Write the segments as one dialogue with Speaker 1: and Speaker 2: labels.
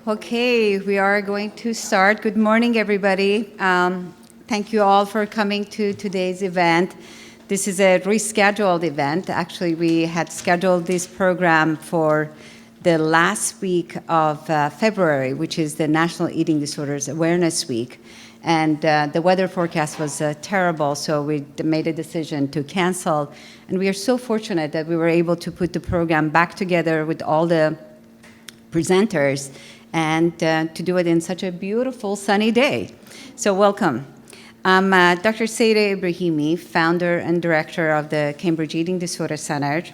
Speaker 1: Okay, we are going to start. Good morning, everybody. Thank you all for coming to today's event. This is a rescheduled event. Actually, we had scheduled this program for the last week of February, which is the National Eating Disorders Awareness Week. And the weather forecast was terrible, so we made a decision to cancel. And we are so fortunate that we were able to put the program back together with all the presenters and to do it in such a beautiful sunny day. So welcome. I'm Dr. Saida Ibrahimi, founder and director of the Cambridge Eating Disorder Center.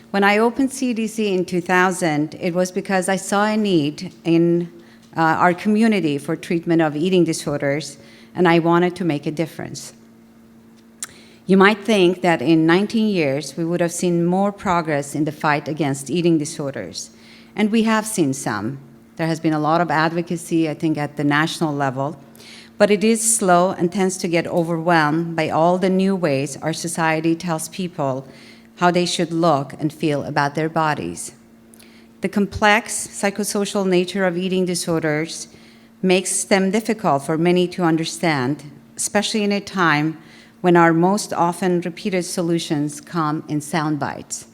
Speaker 1: When I opened CDC in 2000, it was because I saw a need in our community for treatment of eating disorders, and I wanted to make a difference. You might think that in 19 years, we would have seen more progress in the fight against eating disorders, and we have seen some. There has been a lot of advocacy, I think, at the national level, but it is slow and tends to get overwhelmed by all the new ways our society tells people how they should look and feel about their bodies. The complex psychosocial nature of eating disorders makes them difficult for many to understand, especially in a time when our most often repeated solutions come in sound bites.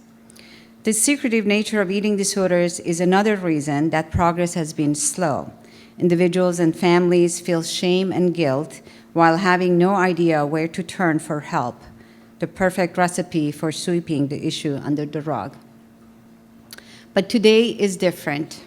Speaker 1: The secretive nature of eating disorders is another reason that progress has been slow. Individuals and families feel shame and guilt while having no idea where to turn for help, the perfect recipe for sweeping the issue under the rug. But today is different.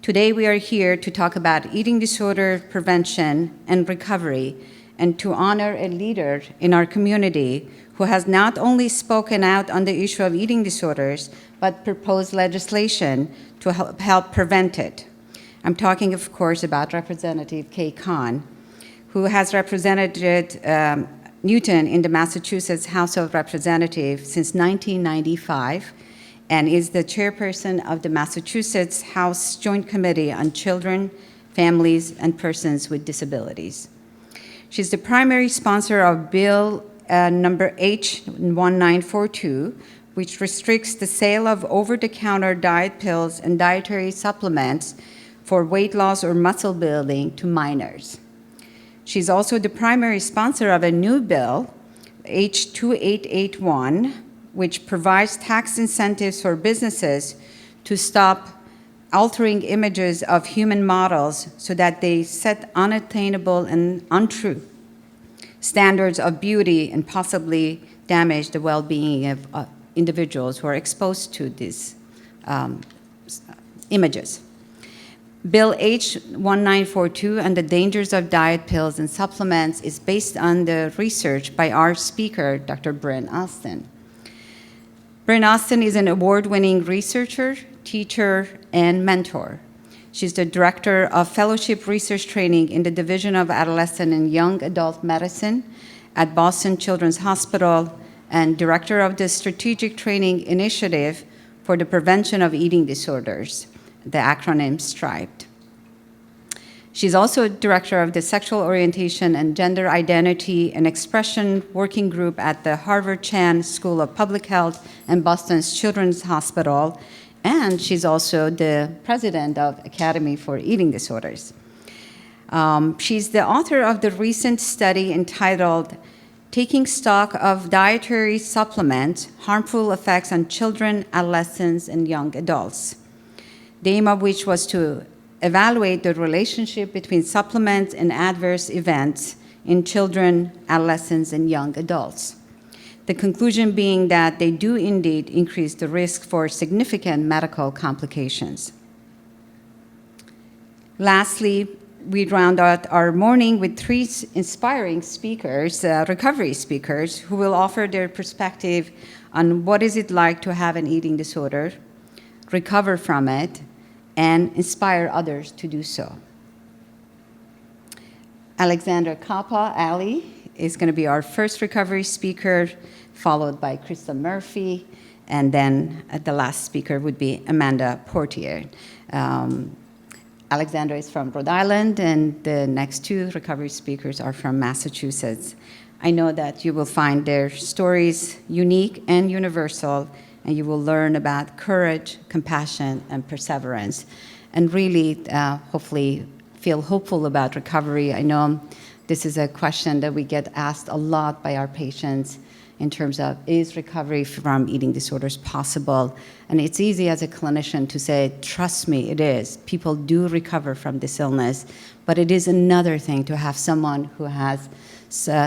Speaker 1: Today we are here to talk about eating disorder prevention and recovery, and to honor a leader in our community who has not only spoken out on the issue of eating disorders, but proposed legislation to help prevent it. I'm talking, of course, about Representative Kay Kahn, who has represented Newton in the Massachusetts House of Representatives since 1995, and is the chairperson of the Massachusetts House Joint Committee on Children, Families, and Persons with Disabilities. She's the primary sponsor of Bill number H1942, which restricts the sale of over-the-counter diet pills and dietary supplements for weight loss or muscle building to minors. She's also the primary sponsor of a new bill, H2881, which provides tax incentives for businesses to stop altering images of human models so that they set unattainable and untrue standards of beauty and possibly damage the well-being of individuals who are exposed to these images. Bill H1942 and the dangers of diet pills and supplements is based on the research by our speaker, Dr. Bryn Austin. Bryn Austin is an award-winning researcher, teacher, and mentor. She's the director of fellowship research training in the Division of Adolescent and Young Adult Medicine at Boston Children's Hospital and director of the Strategic Training Initiative for the Prevention of Eating Disorders, the acronym STRIPE. She's also director of the Sexual Orientation and Gender Identity and Expression Working Group at the Harvard Chan School of Public Health and Boston's Children's Hospital, and she's also the president of Academy for Eating Disorders. She's the author of the recent study entitled Taking Stock of Dietary Supplements, Harmful Effects on Children, Adolescents, and Young Adults, the aim of which was to evaluate the relationship between supplements and adverse events in children, adolescents, and young adults. The conclusion being that they do indeed increase the risk for significant medical complications. Lastly, we round out our morning with three inspiring speakers, recovery speakers, who will offer their perspective on what is it like to have an eating disorder, recover from it, and inspire others to do so. Alexandra Kappa, Ali, is going to be our first recovery speaker, followed by Krista Murphy, and then the last speaker would be Amanda Portier. Alexandra is from Rhode Island, and the next two recovery speakers are from Massachusetts. I know that you will find their stories unique and universal, and you will learn about courage, compassion, and perseverance. and really, hopefully, feel hopeful about recovery. I know this is a question that we get asked a lot by our patients in terms of, is recovery from eating disorders possible? And it's easy as a clinician to say, trust me, it is. People do recover from this illness, but it is another thing to have someone who has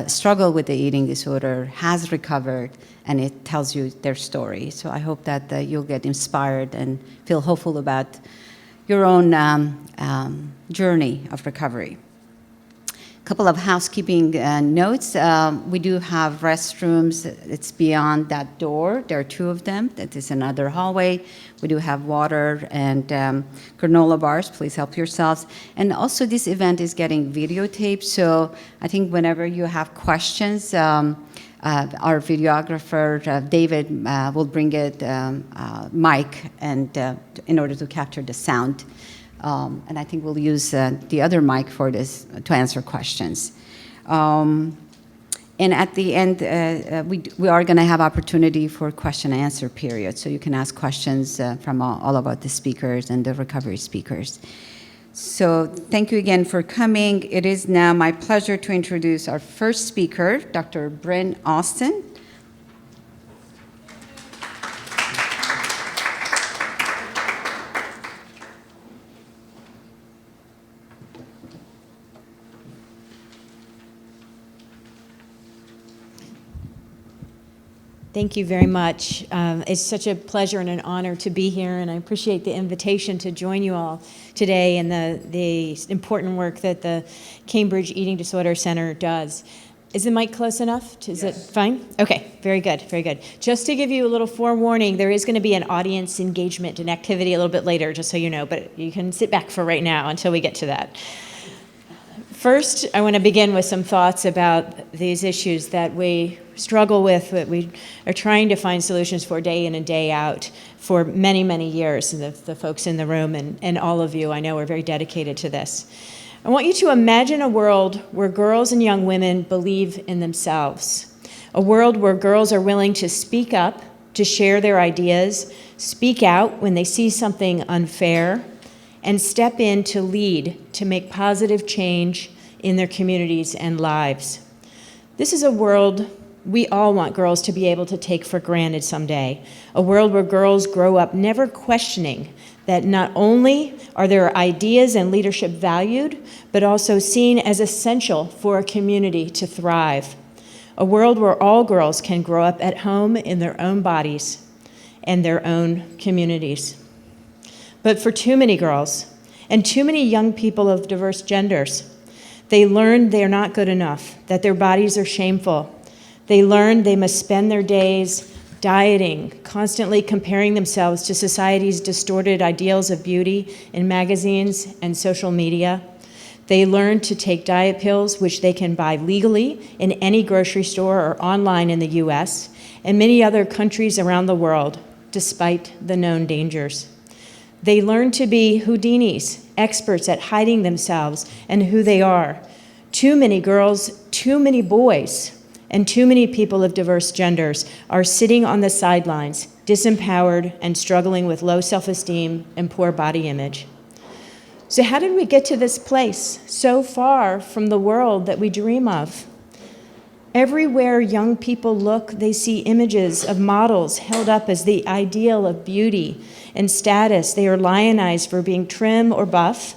Speaker 1: struggled with the eating disorder, has recovered, and it tells you their story. So I hope that you'll get inspired and feel hopeful about your own journey of recovery. A couple of housekeeping notes. We do have restrooms. It's beyond that door. There are two of them. That is another hallway. We do have water and granola bars. Please help yourselves. And also, this event is getting videotaped. So I think whenever you have questions, our videographer, David, will bring it mic and in order to capture the sound. And I think we'll use the other mic for this to answer questions. And at the end, we are going to have opportunity for question and answer period, so you can ask questions from all of the speakers and the recovery speakers. So thank you again for coming. It is now my pleasure to introduce our first speaker, Dr. Bryn Austin.
Speaker 2: Thank you very much. It's such a pleasure and an honor to be here, and I appreciate the invitation to join you all today in the important work that the Cambridge Eating Disorder Center does. Is the mic close enough? Is it fine? Okay, very good, very good. Just to give you a little forewarning, there is going to be an audience engagement and activity a little bit later, just so you know, but you can sit back for right now until we get to that. First, I want to begin with some thoughts about these issues that we struggle with, that we are trying to find solutions for day in and day out for many, many years. And the folks in the room and all of you, I know, are very dedicated to this. I want you to imagine a world where girls and young women believe in themselves, a world where girls are willing to speak up, to share their ideas, speak out when they see something unfair, and step in to lead, to make positive change in their communities and lives. This is a world we all want girls to be able to take for granted someday, a world where girls grow up never questioning that not only are their ideas and leadership valued, but also seen as essential for a community to thrive. A world where all girls can grow up at home in their own bodies and their own communities. But for too many girls and too many young people of diverse genders, they learn they're not good enough, that their bodies are shameful. They learn they must spend their days dieting, constantly comparing themselves to society's distorted ideals of beauty in magazines and social media. They learn to take diet pills, which they can buy legally in any grocery store or online in the US and many other countries around the world, despite the known dangers. They learn to be Houdinis, experts at hiding themselves and who they are. Too many girls, too many boys, and too many people of diverse genders are sitting on the sidelines, disempowered and struggling with low self-esteem and poor body image. So how did we get to this place, so far from the world that we dream of? Everywhere young people look, they see images of models held up as the ideal of beauty and status. They are lionized for being trim or buff,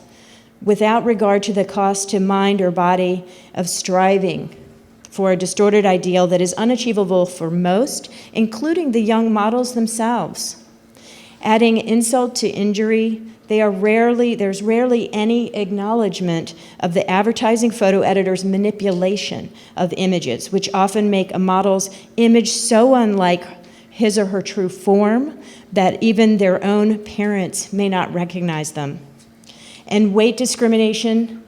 Speaker 2: without regard to the cost to mind or body of striving for a distorted ideal that is unachievable for most, including the young models themselves. Adding insult to injury, there's rarely any acknowledgement of the advertising photo editor's manipulation of images, which often make a model's image so unlike his or her true form that even their own parents may not recognize them. And weight discrimination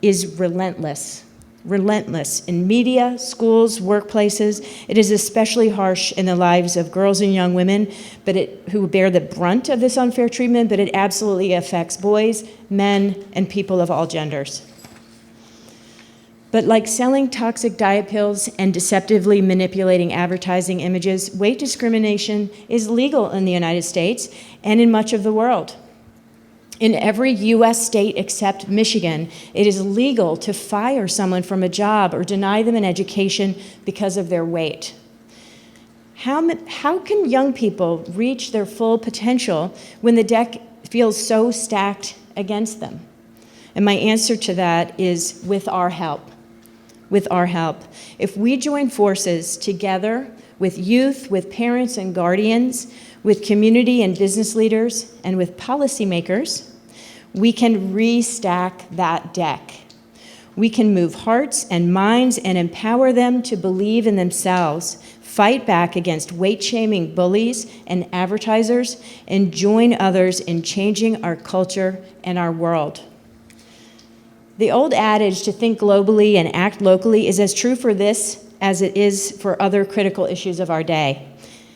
Speaker 2: is relentless in media, schools, workplaces. It is especially harsh in the lives of girls and young women who bear the brunt of this unfair treatment, but it absolutely affects boys, men, and people of all genders. But like selling toxic diet pills and deceptively manipulating advertising images, weight discrimination is legal in the United States and in much of the world. In every U.S. state except Michigan, it is legal to fire someone from a job or deny them an education because of their weight. How can young people reach their full potential when the deck feels so stacked against them? And my answer to that is with our help. With our help. If we join forces together with youth, with parents and guardians, with community and business leaders, and with policymakers, we can restack that deck. We can move hearts and minds and empower them to believe in themselves, fight back against weight-shaming bullies and advertisers, and join others in changing our culture and our world. The old adage to think globally and act locally is as true for this as it is for other critical issues of our day.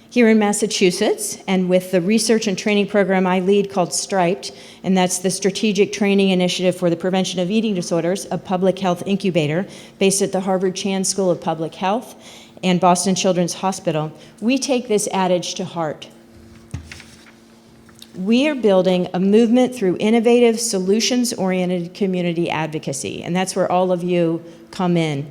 Speaker 2: Here in Massachusetts, and with the research and training program I lead called STRIPED, and that's the Strategic Training Initiative for the Prevention of Eating Disorders, a public health incubator based at the Harvard Chan School of Public Health and Boston Children's Hospital, we take this adage to heart. We are building a movement through innovative, solutions-oriented community advocacy, and that's where all of you come in.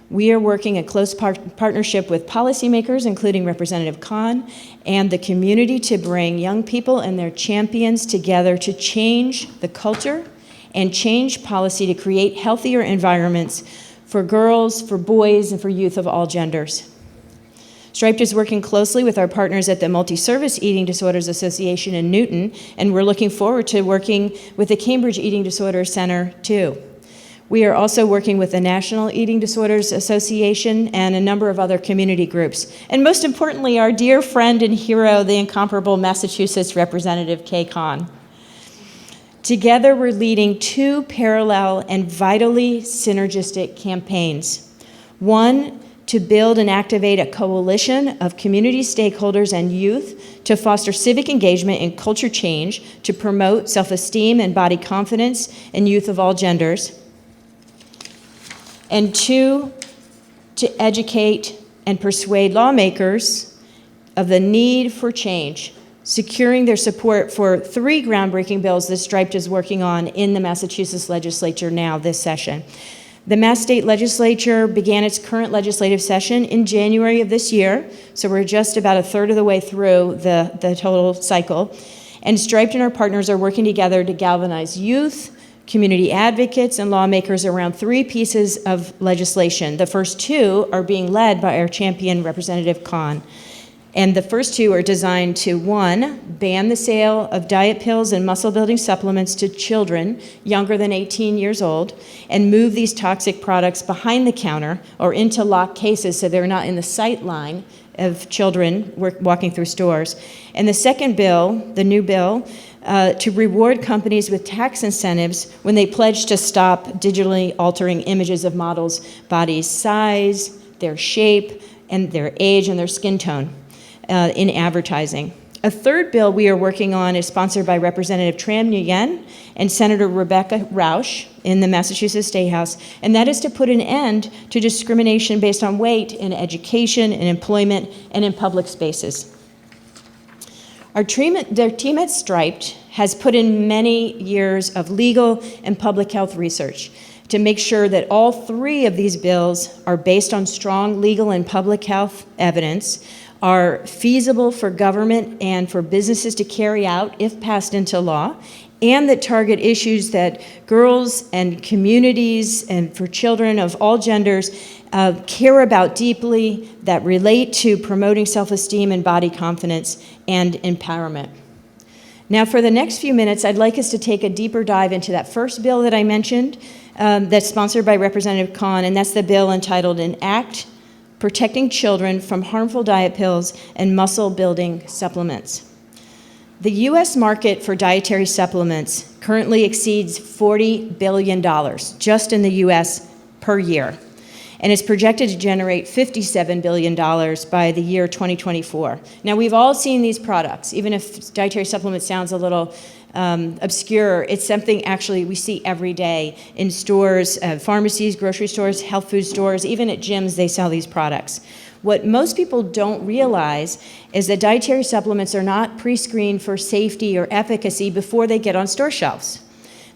Speaker 2: We are working in close partnership with policymakers, including Representative Khan, and the community to bring young people and their champions together to change the culture and change policy to create healthier environments for girls, for boys, and for youth of all genders. Striped is working closely with our partners at the Multi-Service Eating Disorders Association in Newton, and we're looking forward to working with the Cambridge Eating Disorders Center, too. We are also working with the National Eating Disorders Association and a number of other community groups. And most importantly, our dear friend and hero, the incomparable Massachusetts Representative Kay Khan. Together, we're leading two parallel and vitally synergistic campaigns. One, to build and activate a coalition of community stakeholders and youth to foster civic engagement and culture change to promote self-esteem and body confidence in youth of all genders. And two, to educate and persuade lawmakers of the need for change, securing their support for 3 groundbreaking bills that Striped is working on in the Massachusetts legislature now this session. The Mass State Legislature began its current legislative session in January of this year, so we're just about a third of the way through the total cycle. And Striped and our partners are working together to galvanize youth, community advocates, and lawmakers around 3 pieces of legislation. The first 2 are being led by our champion, Representative Khan. And the first 2 are designed to, 1, ban the sale of diet pills and muscle-building supplements to children younger than 18 years old, and move these toxic products behind the counter or into locked cases so they're not in the sight line of children walking through stores. And the second bill, the new bill, to reward companies with tax incentives when they pledge to stop digitally altering images of models' bodies' size, their shape, and their age and their skin tone in advertising. A third bill we are working on is sponsored by Representative Tram Nguyen and Senator Rebecca Rausch in the Massachusetts State House, and that is to put an end to discrimination based on weight in education, in employment, and in public spaces. Their team at Striped has put in many years of legal and public health research to make sure that all 3 of these bills are based on strong legal and public health evidence, are feasible for government and for businesses to carry out if passed into law, and that target issues that girls and communities and for children of all genders care about deeply, that relate to promoting self-esteem and body confidence and empowerment. Now, for the next few minutes, I'd like us to take a deeper dive into that first bill that I mentioned that's sponsored by Representative Khan, and that's the bill entitled An Act Protecting Children from Harmful Diet Pills and Muscle-Building Supplements. The U.S. market for dietary supplements currently exceeds $40 billion just in the U.S. per year, and is projected to generate $57 billion by the year 2024. Now, we've all seen these products. Even if dietary supplement sounds a little obscure, it's something actually we see every day in stores, pharmacies, grocery stores, health food stores, even at gyms they sell these products. What most people don't realize is that dietary supplements are not pre-screened for safety or efficacy before they get on store shelves.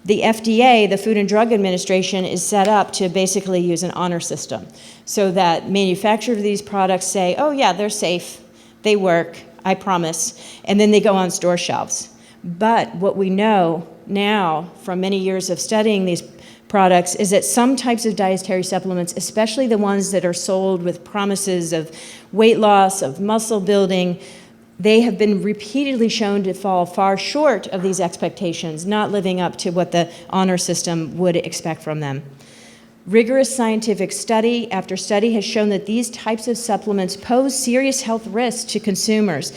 Speaker 2: The FDA, the Food and Drug Administration, is set up to basically use an honor system so that manufacturers of these products say, oh yeah, they're safe, they work, I promise, and then they go on store shelves. But what we know now from many years of studying these products is that some types of dietary supplements, especially the ones that are sold with promises of weight loss, of muscle building, they have been repeatedly shown to fall far short of these expectations, not living up to what the honor system would expect from them. Rigorous scientific study after study has shown that these types of supplements pose serious health risks to consumers.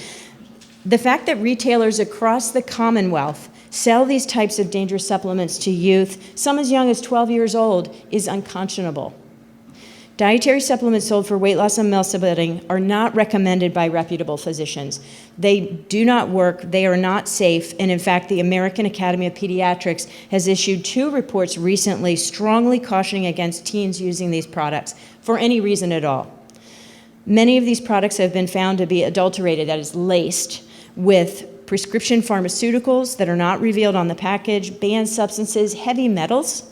Speaker 2: The fact that retailers across the Commonwealth sell these types of dangerous supplements to youth, some as young as 12 years old, is unconscionable. Dietary supplements sold for weight loss and muscle building are not recommended by reputable physicians. They do not work, they are not safe, and in fact, the American Academy of Pediatrics has issued 2 reports recently strongly cautioning against teens using these products for any reason at all. Many of these products have been found to be adulterated, that is, laced with prescription pharmaceuticals that are not revealed on the package, banned substances, heavy metals,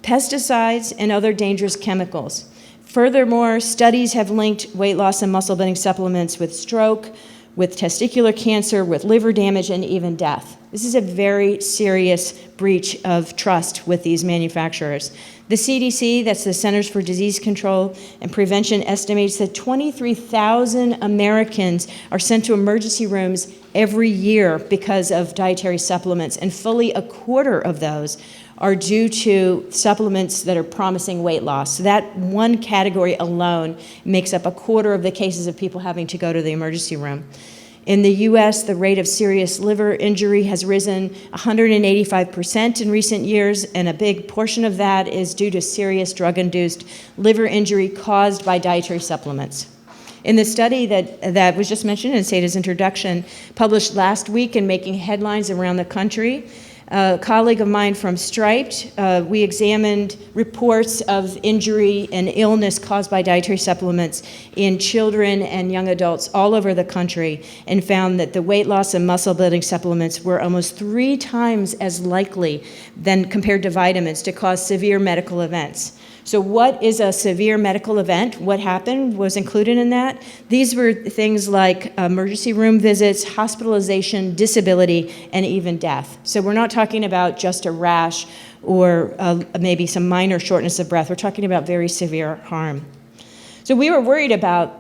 Speaker 2: pesticides, and other dangerous chemicals. Furthermore, studies have linked weight loss and muscle building supplements with stroke, with testicular cancer, with liver damage, and even death. This is a very serious breach of trust with these manufacturers. The CDC, that's the Centers for Disease Control and Prevention, estimates that 23,000 Americans are sent to emergency rooms every year because of dietary supplements, and fully a quarter of those are due to supplements that are promising weight loss. So that one category alone makes up a quarter of the cases of people having to go to the emergency room. In the US, the rate of serious liver injury has risen 185% in recent years, and a big portion of that is due to serious drug-induced liver injury caused by dietary supplements. In the study that was just mentioned in Sada's introduction, published last week and making headlines around the country, a colleague of mine from Striped, we examined reports of injury and illness caused by dietary supplements in children and young adults all over the country, and found that the weight loss and muscle building supplements were almost 3 times as likely than compared to vitamins to cause severe medical events. So what is a severe medical event? What happened was included in that. These were things like emergency room visits, hospitalization, disability, and even death. So we're not talking about just a rash or maybe some minor shortness of breath. We're talking about very severe harm. So we are worried about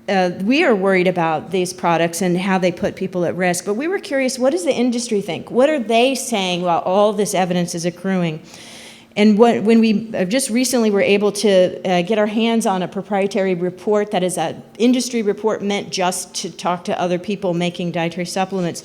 Speaker 2: these products and how they put people at risk, but we were curious, what does the industry think? What are they saying while all this evidence is accruing? And when we just recently were able to get our hands on a proprietary report that is an industry report meant just to talk to other people making dietary supplements,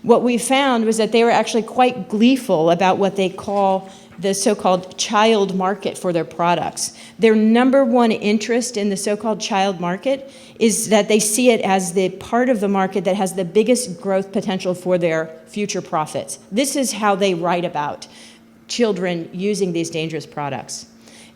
Speaker 2: what we found was that they were actually quite gleeful about what they call the so-called child market for their products. Their number one interest in the so-called child market is that they see it as the part of the market that has the biggest growth potential for their future profits. This is how they write about children using these dangerous products.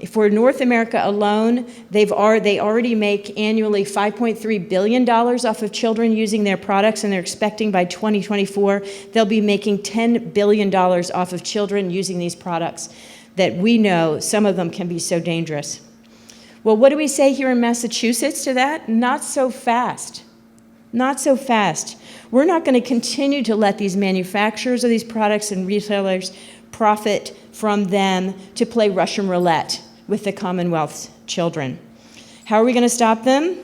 Speaker 2: For North America alone, they already make annually $5.3 billion off of children using their products, and they're expecting by 2024 they'll be making $10 billion off of children using these products that we know some of them can be so dangerous. Well, what do we say here in Massachusetts to that? Not so fast. Not so fast. We're not going to continue to let these manufacturers of these products and retailers profit from them to play Russian roulette with the Commonwealth's children. How are we going to stop them?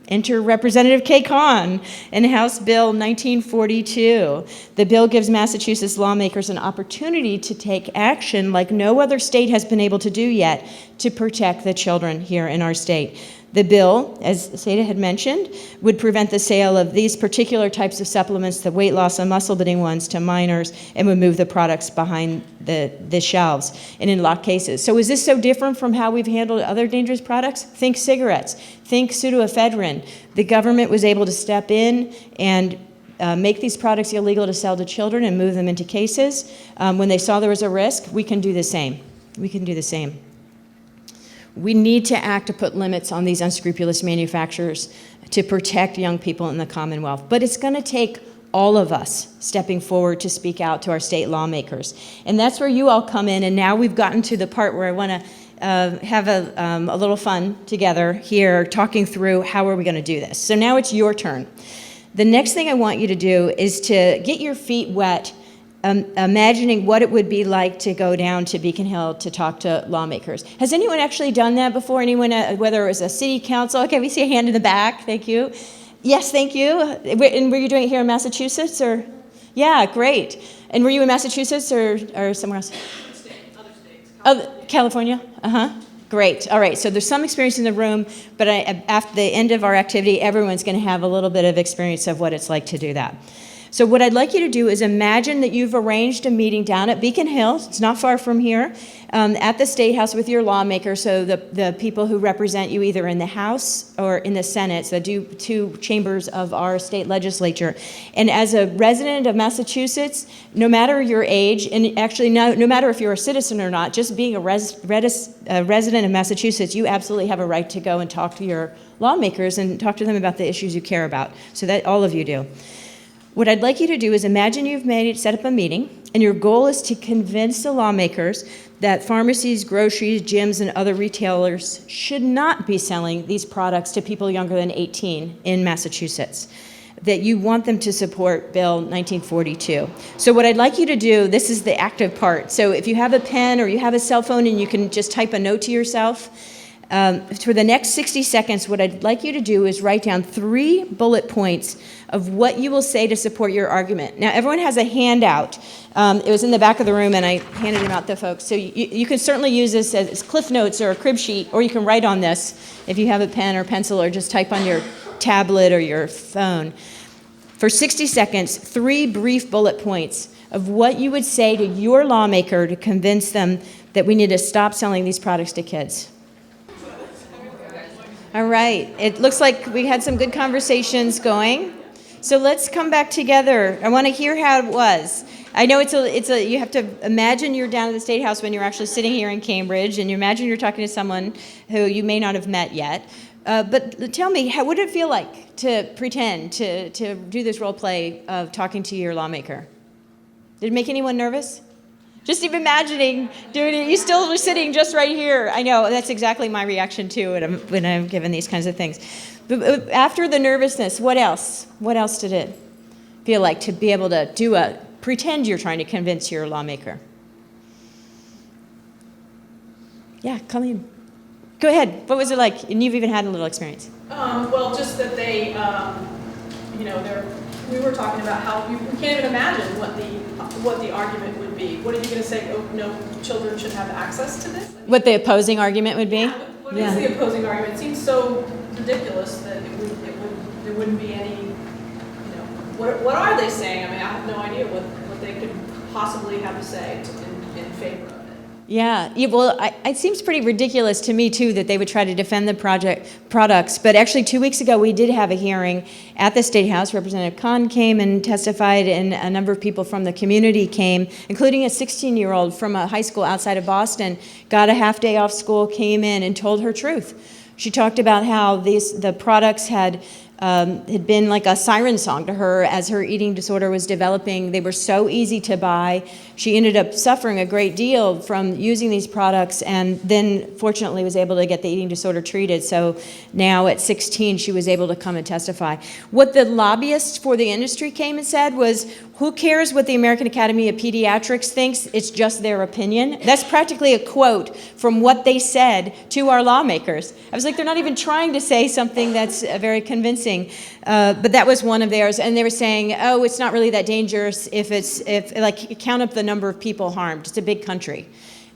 Speaker 2: Enter Representative Kay Kahn in House Bill 1942. The bill gives Massachusetts lawmakers an opportunity to take action like no other state has been able to do yet to protect the children here in our state. The bill, as Seda had mentioned, would prevent the sale of these particular types of supplements, the weight loss and muscle building ones, to minors, and would move the products behind the shelves and in locked cases. So is this so different from how we've handled other dangerous products? Think cigarettes. Think pseudoephedrine. The government was able to step in and make these products illegal to sell to children and move them into cases. When they saw there was a risk, we can do the same. We can do the same. We need to act to put limits on these unscrupulous manufacturers to protect young people in the Commonwealth. But it's going to take all of us stepping forward to speak out to our state lawmakers. And that's where you all come in, and now we've gotten to the part where I want to have a little fun together here, talking through how are we going to do this. So now it's your turn. The next thing I want you to do is to get your feet wet, imagining what it would be like to go down to Beacon Hill to talk to lawmakers. Has anyone actually done that before? Anyone, whether it was a city council? Okay, we see a hand in the back. Thank you. Yes, thank you. And were you doing it here in Massachusetts, or? Yeah, great. And were you in Massachusetts or somewhere else?
Speaker 3: Other states.
Speaker 2: California? Great. All right, so there's some experience in the room, but after the end of our activity, everyone's going to have a little bit of experience of what it's like to do that. So what I'd like you to do is imagine that you've arranged a meeting down at Beacon Hill, it's not far from here, at the State House with your lawmakers, so the people who represent you either in the House or in the Senate, so the two chambers of our state legislature. And as a resident of Massachusetts, no matter your age, and actually no matter if you're a citizen or not, just being a resident of Massachusetts, you absolutely have a right to go and talk to your lawmakers and talk to them about the issues you care about, so that all of you do. What I'd like you to do is imagine you've set up a meeting, and your goal is to convince the lawmakers that pharmacies, groceries, gyms, and other retailers should not be selling these products to people younger than 18 in Massachusetts, that you want them to support Bill 1942. So what I'd like you to do, this is the active part. So if you have a pen or you have a cell phone and you can just type a note to yourself, for the next 60 seconds, what I'd like you to do is write down 3 bullet points of what you will say to support your argument. Now, everyone has a handout. It was in the back of the room, and I handed them out to folks. So you can certainly use this as cliff notes or a crib sheet, or you can write on this if you have a pen or pencil, or just type on your tablet or your phone. For 60 seconds, 3 brief bullet points of what you would say to your lawmaker to convince them that we need to stop selling these products to kids. All right, it looks like we had some good conversations going. So let's come back together. I want to hear how it was. I know you have to imagine you're down at the State House when you're actually sitting here in Cambridge, and you imagine you're talking to someone who you may not have met yet. But tell me, what did it feel like to pretend to do this role play of talking to your lawmaker? Did it make anyone nervous? Just even imagining doing it, you still were sitting just right here. I know, that's exactly my reaction too when I'm given these kinds of things. But after the nervousness, what else? What else did it feel like to be able to pretend you're trying to convince your lawmaker? Yeah, Colleen. Go ahead. What was it like? And you've even had a little experience.
Speaker 3: Well, just that they, we were talking about how we can't even imagine what the argument would be. What are you going to say? Oh, no, children should have access to this?
Speaker 2: What the opposing argument would be?
Speaker 3: Yeah, what is the opposing argument? It seems so ridiculous that there wouldn't be any, what are they saying? I mean, I have no idea what they could possibly have to say in favor of it.
Speaker 2: Yeah, well, it seems pretty ridiculous to me, too, that they would try to defend the products. But actually, 2 weeks ago, we did have a hearing at the State House. Representative Khan came and testified, and a number of people from the community came, including a 16-year-old from a high school outside of Boston, got a half day off school, came in, and told her truth. She talked about how the products had been like a siren song to her as her eating disorder was developing. They were so easy to buy. She ended up suffering a great deal from using these products, and then fortunately was able to get the eating disorder treated. So now at 16, she was able to come and testify. What the lobbyists for the industry came and said was, who cares what the American Academy of Pediatrics thinks? It's just their opinion. That's practically a quote from what they said to our lawmakers. I was like, they're not even trying to say something that's very convincing. But that was one of theirs. And they were saying, oh, it's not really that dangerous if count up the number of people harmed. It's a big country.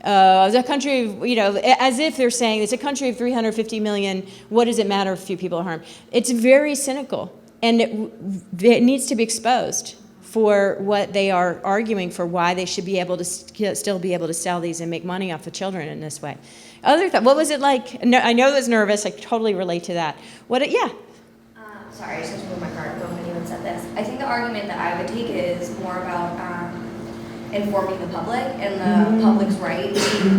Speaker 2: It's a country of, as if they're saying it's a country of 350 million. What does it matter if a few people are harmed? It's very cynical. And it needs to be exposed for what they are arguing for, why they should be able to still be able to sell these and make money off the children in this way. What was it like? No, I know it was nervous. I totally relate to that.
Speaker 4: Sorry, I just had to move my card. I don't know if anyone said this. I think the argument that I would take is more about informing the public and the public's right to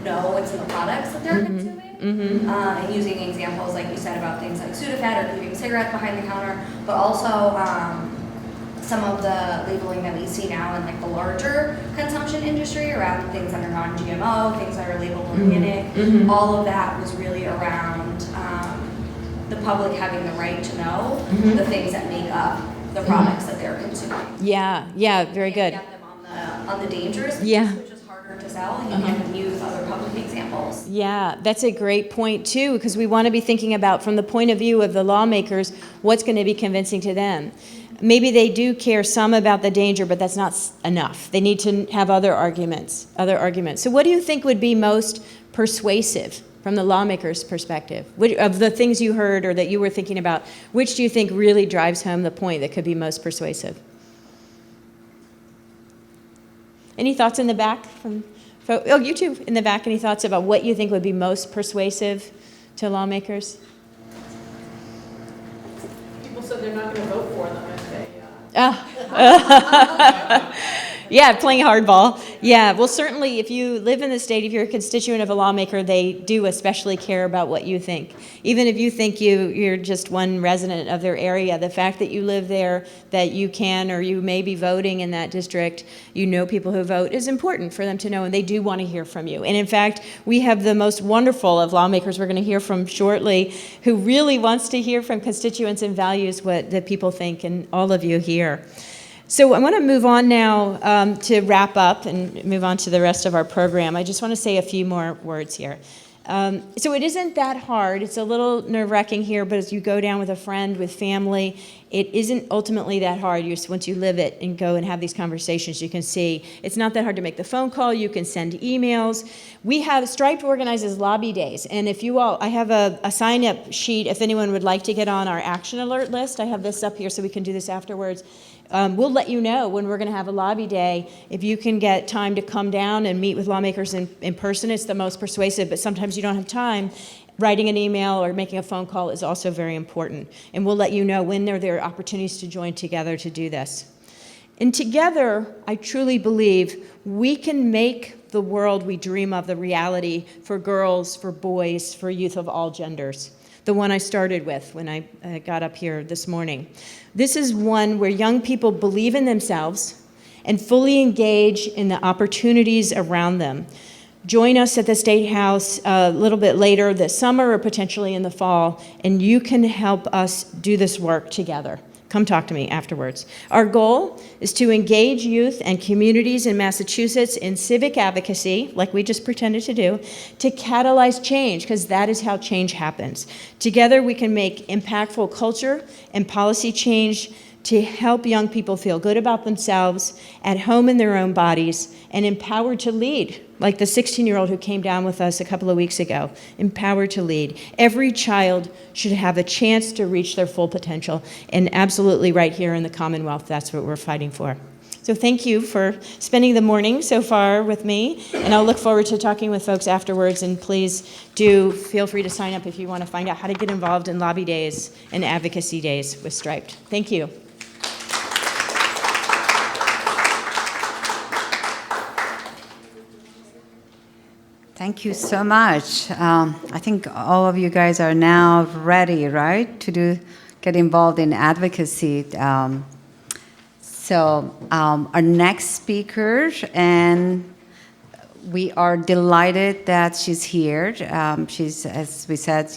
Speaker 4: know what's in the products that they're consuming. and using examples like you said about things like Sudafed or keeping cigarettes behind the counter, but also some of the labeling that we see now in like the larger consumption industry around things that are non-GMO, things that are labeled organic. All of that was really around the public having the right to know the things that make up the products that they're consuming.
Speaker 2: Yeah, very good.
Speaker 4: Get them on the dangerous piece,
Speaker 2: Yeah.
Speaker 4: which is harder to sell, and you can use other public examples.
Speaker 2: Yeah, that's a great point too, because we want to be thinking about, from the point of view of the lawmakers, what's going to be convincing to them. Maybe they do care some about the danger, but that's not enough. They need to have other arguments. So what do you think would be most persuasive from the lawmakers' perspective? Of the things you heard or that you were thinking about, which do you think really drives home the point that could be most persuasive? Any thoughts in the back? Oh, you too, in the back. Any thoughts about what you think would be most persuasive to lawmakers?
Speaker 3: People said they're not going to vote for them if they.
Speaker 2: Yeah, playing hardball. Yeah, well, certainly if you live in the state, if you're a constituent of a lawmaker, they do especially care about what you think. Even if you think you're just one resident of their area, the fact that you live there, that you can or you may be voting in that district, you know people who vote, is important for them to know, and they do want to hear from you. And in fact, we have the most wonderful of lawmakers we're going to hear from shortly, who really wants to hear from constituents and values what the people think, and all of you here. So I want to move on now to wrap up and move on to the rest of our program. I just want to say a few more words here. So it isn't that hard. It's a little nerve-wracking here, but as you go down with a friend, with family, it isn't ultimately that hard. Once you live it and go and have these conversations, you can see it's not that hard to make the phone call. You can send emails. We have Striped organizes lobby days, and if you all, I have a sign-up sheet if anyone would like to get on our action alert list. I have this up here so we can do this afterwards. We'll let you know when we're going to have a lobby day. If you can get time to come down and meet with lawmakers in person, it's the most persuasive, but sometimes you don't have time. Writing an email or making a phone call is also very important. And we'll let you know when there are opportunities to join together to do this. And together, I truly believe we can make the world we dream of the reality for girls, for boys, for youth of all genders. The one I started with when I got up here this morning. This is one where young people believe in themselves and fully engage in the opportunities around them. Join us at the State House a little bit later this summer or potentially in the fall, and you can help us do this work together. Come talk to me afterwards. Our goal is to engage youth and communities in Massachusetts in civic advocacy, like we just pretended to do, to catalyze change, because that is how change happens. Together we can make impactful culture and policy change to help young people feel good about themselves, at home in their own bodies, and empowered to lead, like the 16-year-old who came down with us a couple of weeks ago, empowered to lead. Every child should have a chance to reach their full potential, and absolutely right here in the Commonwealth, that's what we're fighting for. So thank you for spending the morning so far with me, and I'll look forward to talking with folks afterwards, and please do feel free to sign up if you want to find out how to get involved in lobby days and advocacy days with Striped. Thank you.
Speaker 1: Thank you so much. I think all of you guys are now ready, right, to get involved in advocacy. So our next speaker, and we are delighted that she's here. She's, as we said,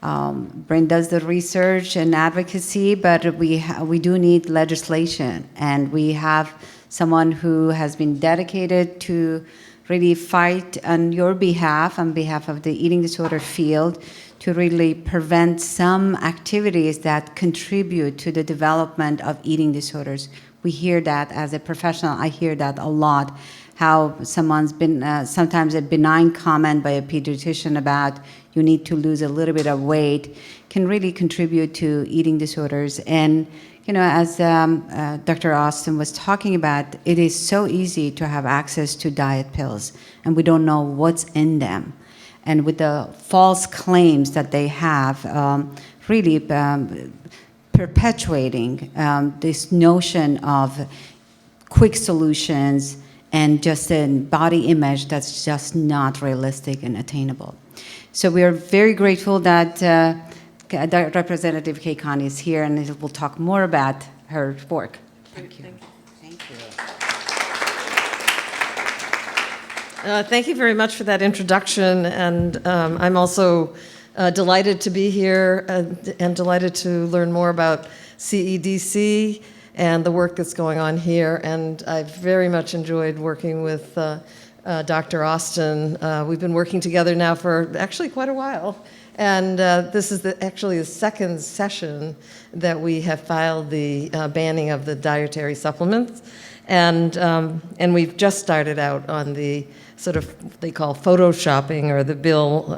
Speaker 1: Bryn does the research and advocacy, but we do need legislation, and we have someone who has been dedicated to really fight on your behalf, on behalf of the eating disorder field, to really prevent some activities that contribute to the development of eating disorders. We hear that as a professional, I hear that a lot, how someone's been, sometimes a benign comment by a pediatrician about you need to lose a little bit of weight can really contribute to eating disorders. And as Dr. Austin was talking about, it is so easy to have access to diet pills, and we don't know what's in them. And with the false claims that they have, really perpetuating this notion of quick solutions and just a body image that's just not realistic and attainable. So we are very grateful that Representative Kay Connie is here, and will talk more about her work. Thank you. Thank you.
Speaker 5: Thank you very much for that introduction, and I'm also delighted to be here and delighted to learn more about CEDC and the work that's going on here, and I've very much enjoyed working with Dr. Austin. We've been working together now for actually quite a while, and this is actually the second session that we have filed the banning of the dietary supplements, and we've just started out on the sort of they call photoshopping, or the bill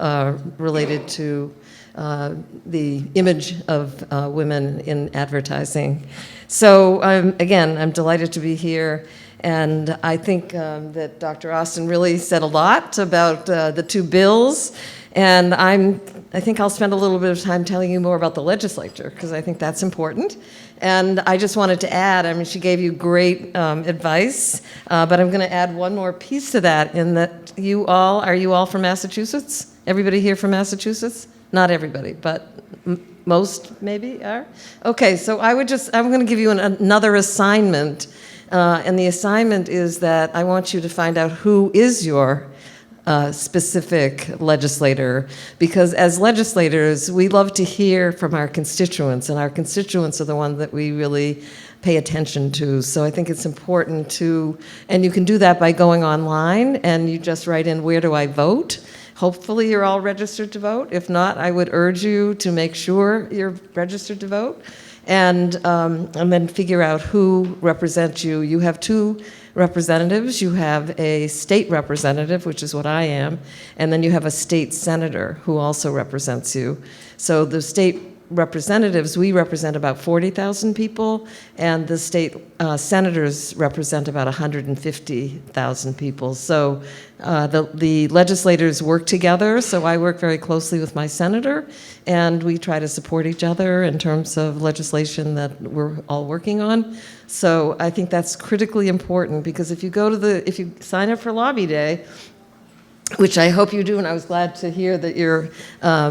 Speaker 5: related to the image of women in advertising. So again, I'm delighted to be here. And I think that Dr. Austin really said a lot about the two bills. And I think I'll spend a little bit of time telling you more about the legislature, because I think that's important. And I just wanted to add, I mean, she gave you great advice, but I'm going to add one more piece to that, in that are you all from Massachusetts? Everybody here from Massachusetts? Not everybody, but most maybe are? Okay, so I'm going to give you another assignment. And the assignment is that I want you to find out who is your specific legislator, because as legislators, we love to hear from our constituents, and our constituents are the ones that we really pay attention to. So I think it's important and you can do that by going online, and you just write in, where do I vote? Hopefully you're all registered to vote. If not, I would urge you to make sure you're registered to vote. And then figure out who represents you. You have two representatives. You have a state representative, which is what I am, and then you have a state senator who also represents you. So the state representatives, we represent about 40,000 people, and the state senators represent about 150,000 people. So the legislators work together, so I work very closely with my senator, and we try to support each other in terms of legislation that we're all working on. So I think that's critically important, because if you sign up for Lobby Day, which I hope you do, and I was glad to hear that you're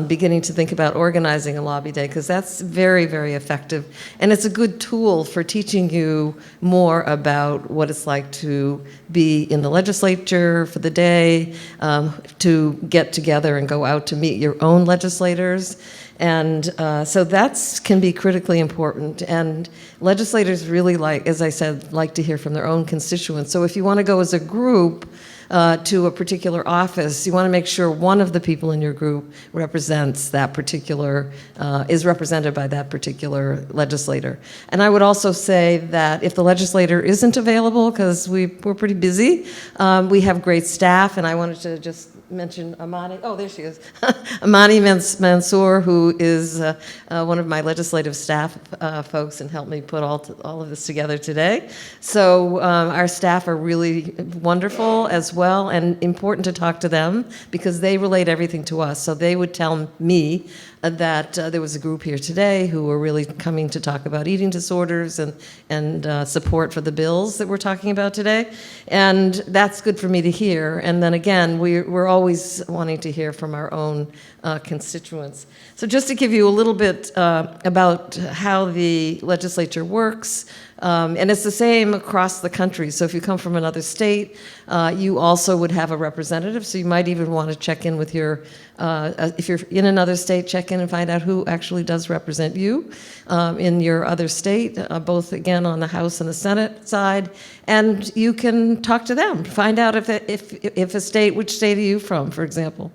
Speaker 5: beginning to think about organizing a Lobby Day, because that's very, very effective. And it's a good tool for teaching you more about what it's like to be in the legislature for the day, to get together and go out to meet your own legislators. And so that can be critically important. And legislators really as I said, like to hear from their own constituents. So if you want to go as a group to a particular office, you want to make sure one of the people in your group represents that particular, is represented by that particular legislator. And I would also say that if the legislator isn't available, because we're pretty busy, we have great staff, and I wanted to just mention Amani. Oh, there she is. Amani Mansour, who is one of my legislative staff folks and helped me put all of this together today. So our staff are really wonderful as well, and important to talk to them because they relate everything to us. So they would tell me that there was a group here today who were really coming to talk about eating disorders and support for the bills that we're talking about today. And that's good for me to hear. And then again, we're always wanting to hear from our own constituents. So just to give you a little bit about how the legislature works, and it's the same across the country. So if you come from another state, you also would have a representative. So you might even want to check in with your, if you're in another state, check in and find out who actually does represent you in your other state, both again on the House and the Senate side. And you can talk to them, find out if a state, which state are you from, for example?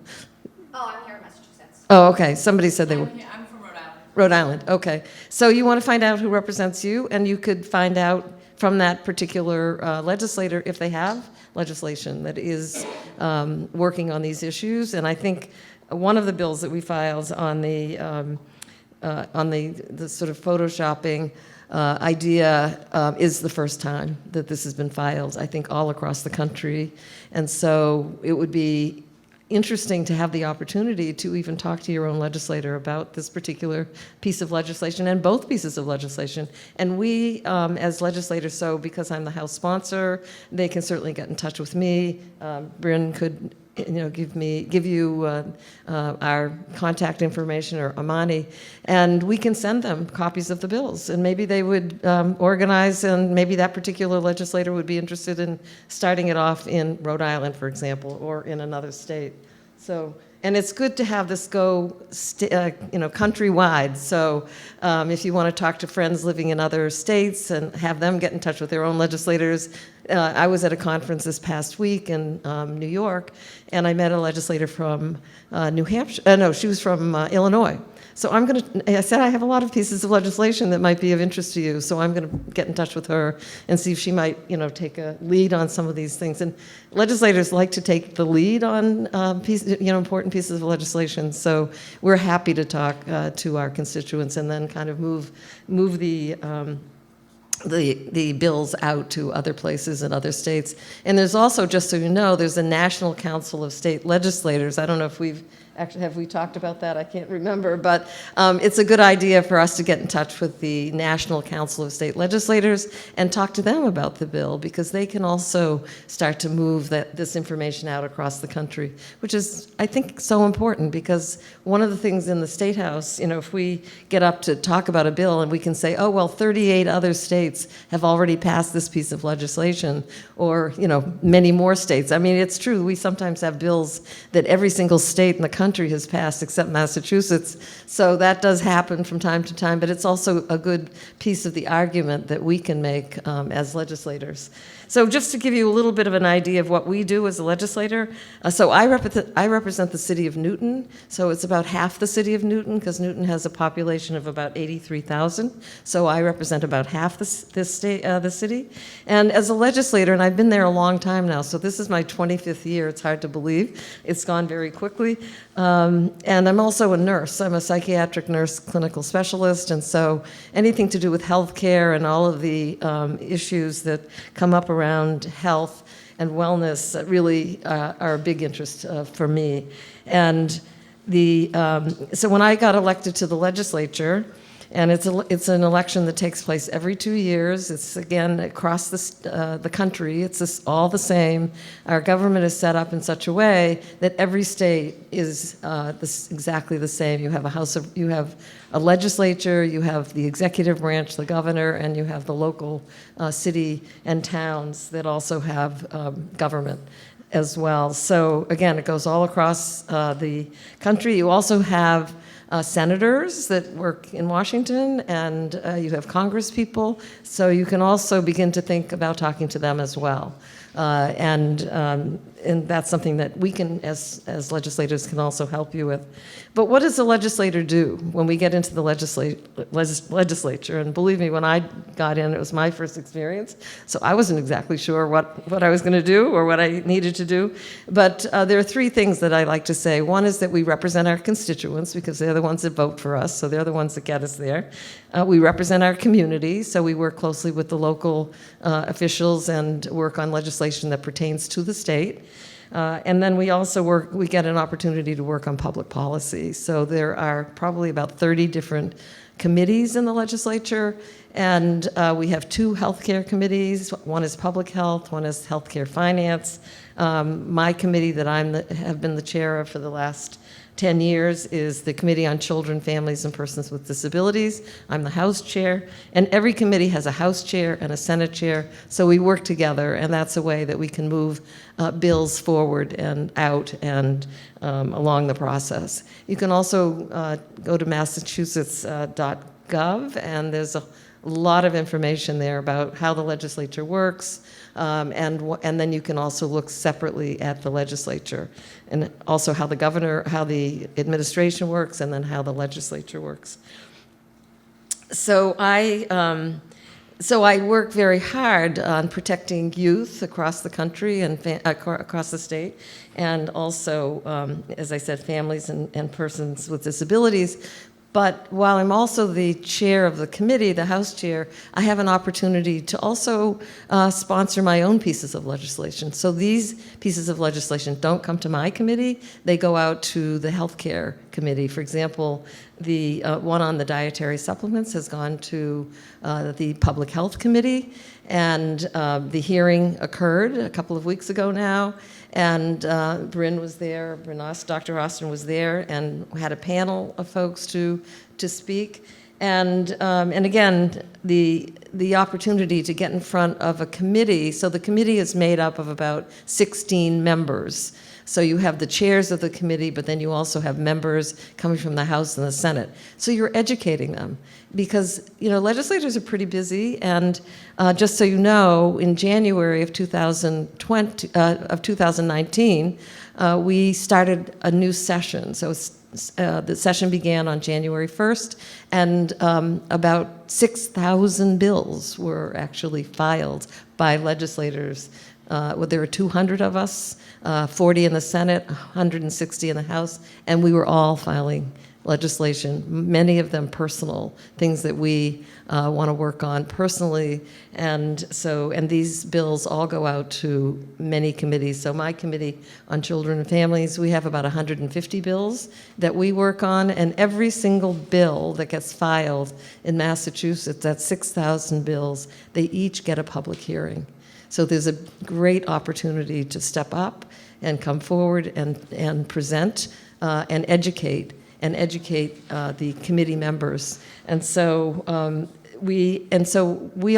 Speaker 4: Oh, I'm here in Massachusetts.
Speaker 5: Oh, okay. Somebody said they were.
Speaker 3: I'm from Rhode Island.
Speaker 5: Rhode Island, okay. So you want to find out who represents you, and you could find out from that particular legislator if they have legislation that is working on these issues. And I think one of the bills that we filed on the sort of photoshopping idea is the first time that this has been filed, I think, all across the country. And so it would be interesting to have the opportunity to even talk to your own legislator about this particular piece of legislation and both pieces of legislation. And we, as legislators, so because I'm the House sponsor, they can certainly get in touch with me. Bryn could give you our contact information, or Amani, and we can send them copies of the bills, and maybe they would organize, and maybe that particular legislator would be interested in starting it off in Rhode Island, for example, or in another state. So, and it's good to have this go, countrywide. So, if you want to talk to friends living in other states and have them get in touch with their own legislators, I was at a conference this past week in New York, and I met a legislator from New Hampshire. No, she was from Illinois. So I said I have a lot of pieces of legislation that might be of interest to you. So I'm going to get in touch with her and see if she might, take a lead on some of these things. And legislators like to take the lead on important pieces of legislation. So we're happy to talk to our constituents and then kind of move the bills out to other places and other states. And there's also, just so you know, there's a National Council of State Legislators. I don't know if have we talked about that? I can't remember, but it's a good idea for us to get in touch with the National Council of State Legislators and talk to them about the bill, because they can also start to move this information out across the country, which is, I think, so important, because one of the things in the State House, if we get up to talk about a bill and we can say, oh, well, 38 other states have already passed this piece of legislation, or, many more states. I mean, it's true, we sometimes have bills that every single state in the country has passed except Massachusetts. So that does happen from time to time, but it's also a good piece of the argument that we can make as legislators. So just to give you a little bit of an idea of what we do as a legislator, so I represent the city of Newton. So it's about half the city of Newton, because Newton has a population of about 83,000. So I represent about half the city. And as a legislator, and I've been there a long time now, so this is my 25th year. It's hard to believe. It's gone very quickly. And I'm also a nurse. I'm a psychiatric nurse clinical specialist, and so anything to do with healthcare and all of the issues that come up around health and wellness really are a big interest for me. And so when I got elected to the legislature, and it's an election that takes place every 2 years. It's, again, across the country. It's all the same. Our government is set up in such a way that every state is exactly the same. You have you have a legislature, you have the executive branch, the governor, and you have the local city and towns that also have government as well. So again, it goes all across the country. You also have senators that work in Washington, and you have Congress people, so you can also begin to think about talking to them as well. And that's something that we can, as legislators, can also help you with. But what does the legislator do when we get into the legislature? And believe me, when I got in, it was my first experience, so I wasn't exactly sure what I was going to do or what I needed to do. But there are three things that I like to say. One is that we represent our constituents, because they're the ones that vote for us, so they're the ones that get us there. We represent our community, so we work closely with the local officials and work on legislation that pertains to the state. And then we get an opportunity to work on public policy. So there are probably about 30 different committees in the legislature, and we have 2 healthcare committees. One is public health, one is healthcare finance. My committee that have been the chair of for the last 10 years is the Committee on Children, Families, and Persons with Disabilities. I'm the House chair, and every committee has a House chair and a Senate chair, so we work together, and that's a way that we can move bills forward and out and along the process. You can also go to massachusetts.gov, and there's a lot of information there about how the legislature works, and then you can also look separately at the legislature, and also how the administration works, and then how the legislature works. So I work very hard on protecting youth across the country and across the state, and also, as I said, families and persons with disabilities. But while I'm also the chair of the committee, the House chair, I have an opportunity to also sponsor my own pieces of legislation. So these pieces of legislation don't come to my committee, they go out to the healthcare committee. For example, the one on the dietary supplements has gone to the Public Health Committee, and the hearing occurred a couple of weeks ago now, And Bryn was there, Dr. Austin was there, and had a panel of folks to speak. And again, the opportunity to get in front of a committee. So the committee is made up of about 16 members. So you have the chairs of the committee, but then you also have members coming from the House and the Senate. So you're educating them because, legislators are pretty busy. And just so you know, in January of 2019, we started a new session. So the session began on January 1st, and about 6,000 bills were actually filed by legislators. There were 200 of us, 40 in the Senate, 160 in the House, and we were all filing legislation, many of them personal, things that we want to work on personally. And these bills all go out to many committees. So my committee on children and families, we have about 150 bills that we work on, and every single bill that gets filed in Massachusetts, that's 6,000 bills, they each get a public hearing. So there's a great opportunity to step up and come forward and present and educate the committee members. And so we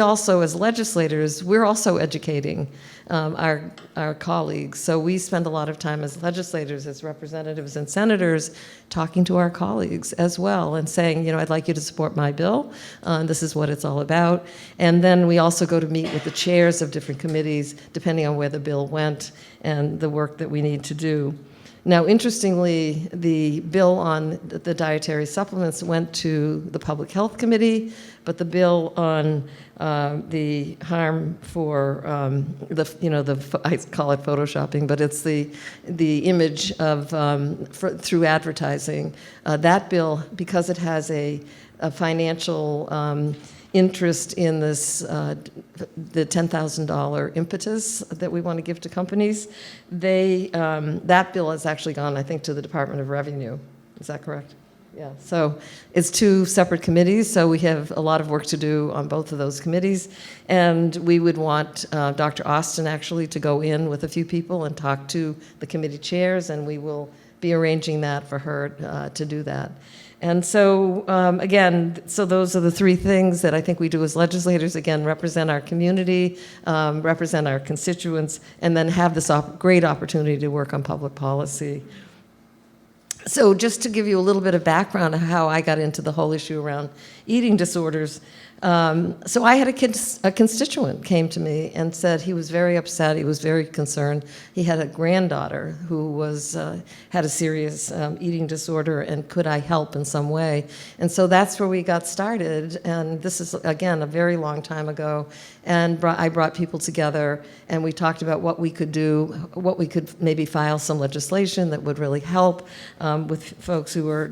Speaker 5: also, as legislators, we're also educating our colleagues. So we spend a lot of time as legislators, as representatives and senators, talking to our colleagues as well and saying, I'd like you to support my bill. This is what it's all about. And then we also go to meet with the chairs of different committees, depending on where the bill went and the work that we need to do. Now, interestingly, the bill on the dietary supplements went to the Public Health Committee, but the bill on the harm for I call it photoshopping, but it's the image of through advertising. That bill, because it has a financial interest in this, the $10,000 impetus that we want to give to companies, that bill has actually gone, I think, to the Department of Revenue. Is that correct? Yeah. So it's two separate committees, so we have a lot of work to do on both of those committees. And we would want Dr. Austin actually to go in with a few people and talk to the committee chairs, and we will be arranging that for her to do that. And so, again, so those are the three things that I think we do as legislators. Again, represent our community, represent our constituents, and then have this great opportunity to work on public policy. So just to give you a little bit of background on how I got into the whole issue around eating disorders. So I had a constituent came to me and said he was very upset, he was very concerned. He had a granddaughter who had a serious eating disorder, and could I help in some way? And so that's where we got started, and this is, again, a very long time ago. And I brought people together, and we talked about what we could do, what we could maybe file some legislation that would really help with folks who were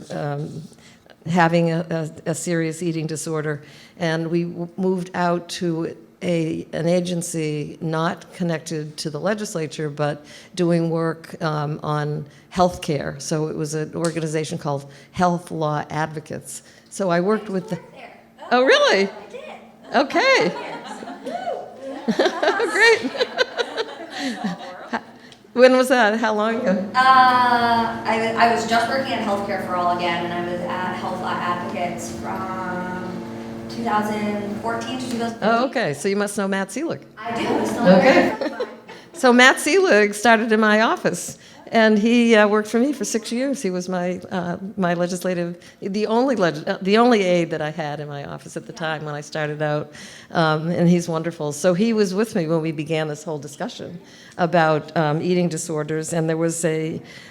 Speaker 5: having a serious eating disorder. And we moved out to an agency not connected to the legislature, but doing work on health care. So it was an organization called Health Law Advocates. So I worked with the... Oh, really?
Speaker 4: I did.
Speaker 5: Okay. Great. When was that? How long ago?
Speaker 4: I was just working at Healthcare for All again, and I was at Health Law Advocates from 2014 to 2015.
Speaker 5: Oh, okay. So you must know Matt Seelig.
Speaker 4: I do. I'm still
Speaker 5: Okay.
Speaker 4: there.
Speaker 5: So Matt Seelig started in my office, and he worked for me for 6 years. He was my the only aide that I had in my office at the time when I started out, and he's wonderful. So he was with me when we began this whole discussion about eating disorders, and there was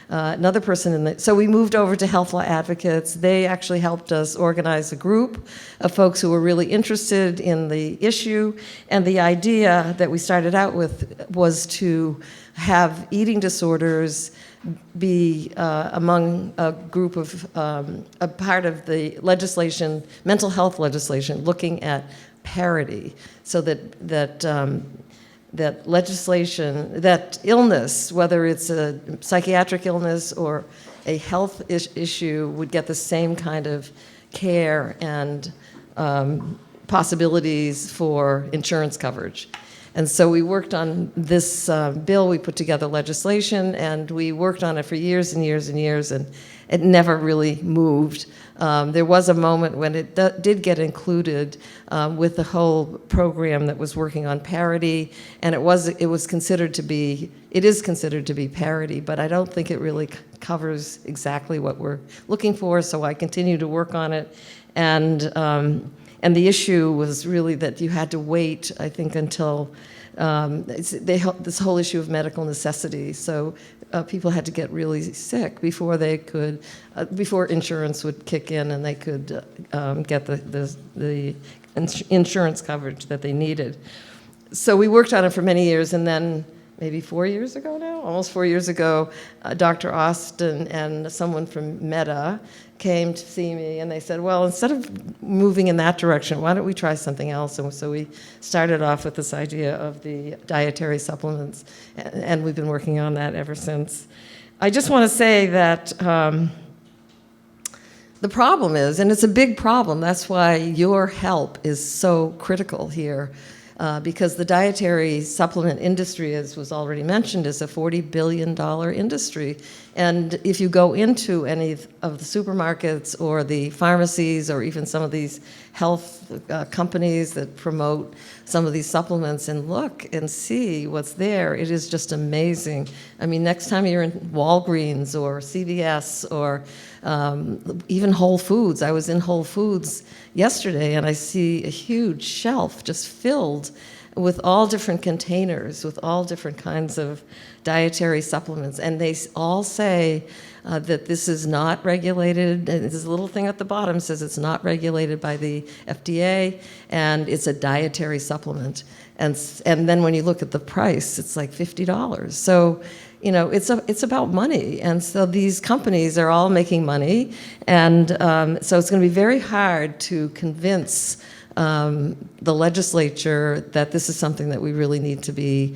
Speaker 5: another person in the. So we moved over to Health Law Advocates. They actually helped us organize a group of folks who were really interested in the issue, and the idea that we started out with was to have eating disorders be among a group of a part of the legislation, mental health legislation, looking at parity, so that legislation, that illness, whether it's a psychiatric illness or a health issue, would get the same kind of care and possibilities for insurance coverage. And so we worked on this bill, we put together legislation, and we worked on it for years and years and years, and it never really moved. There was a moment when it did get included with the whole program that was working on parity, and it is considered to be parity, but I don't think it really covers exactly what we're looking for, so I continue to work on it. And the issue was really that you had to wait, I think, until this whole issue of medical necessity. So people had to get really sick before they could, before insurance would kick in and they could get the insurance coverage that they needed. So we worked on it for many years, and then maybe 4 years ago now, almost 4 years ago, Dr. Austin and someone from Meta came to see me, and they said, well, instead of moving in that direction, why don't we try something else? And so we started off with this idea of the dietary supplements, and we've been working on that ever since. I just want to say that the problem is, and it's a big problem, that's why your help is so critical here, because the dietary supplement industry, as was already mentioned, is a $40 billion industry. And if you go into any of the supermarkets or the pharmacies or even some of these health companies that promote some of these supplements and look and see what's there, it is just amazing. I mean, next time you're in Walgreens or CVS or even Whole Foods. I was in Whole Foods yesterday and I see a huge shelf just filled with all different containers, with all different kinds of dietary supplements. And they all say that this is not regulated. And this little thing at the bottom says it's not regulated by the FDA, and it's a dietary supplement. And then when you look at the price, it's like $50. So, you know, it's about money. And so these companies are all making money. And so it's going to be very hard to convince the legislature that this is something that we really need to be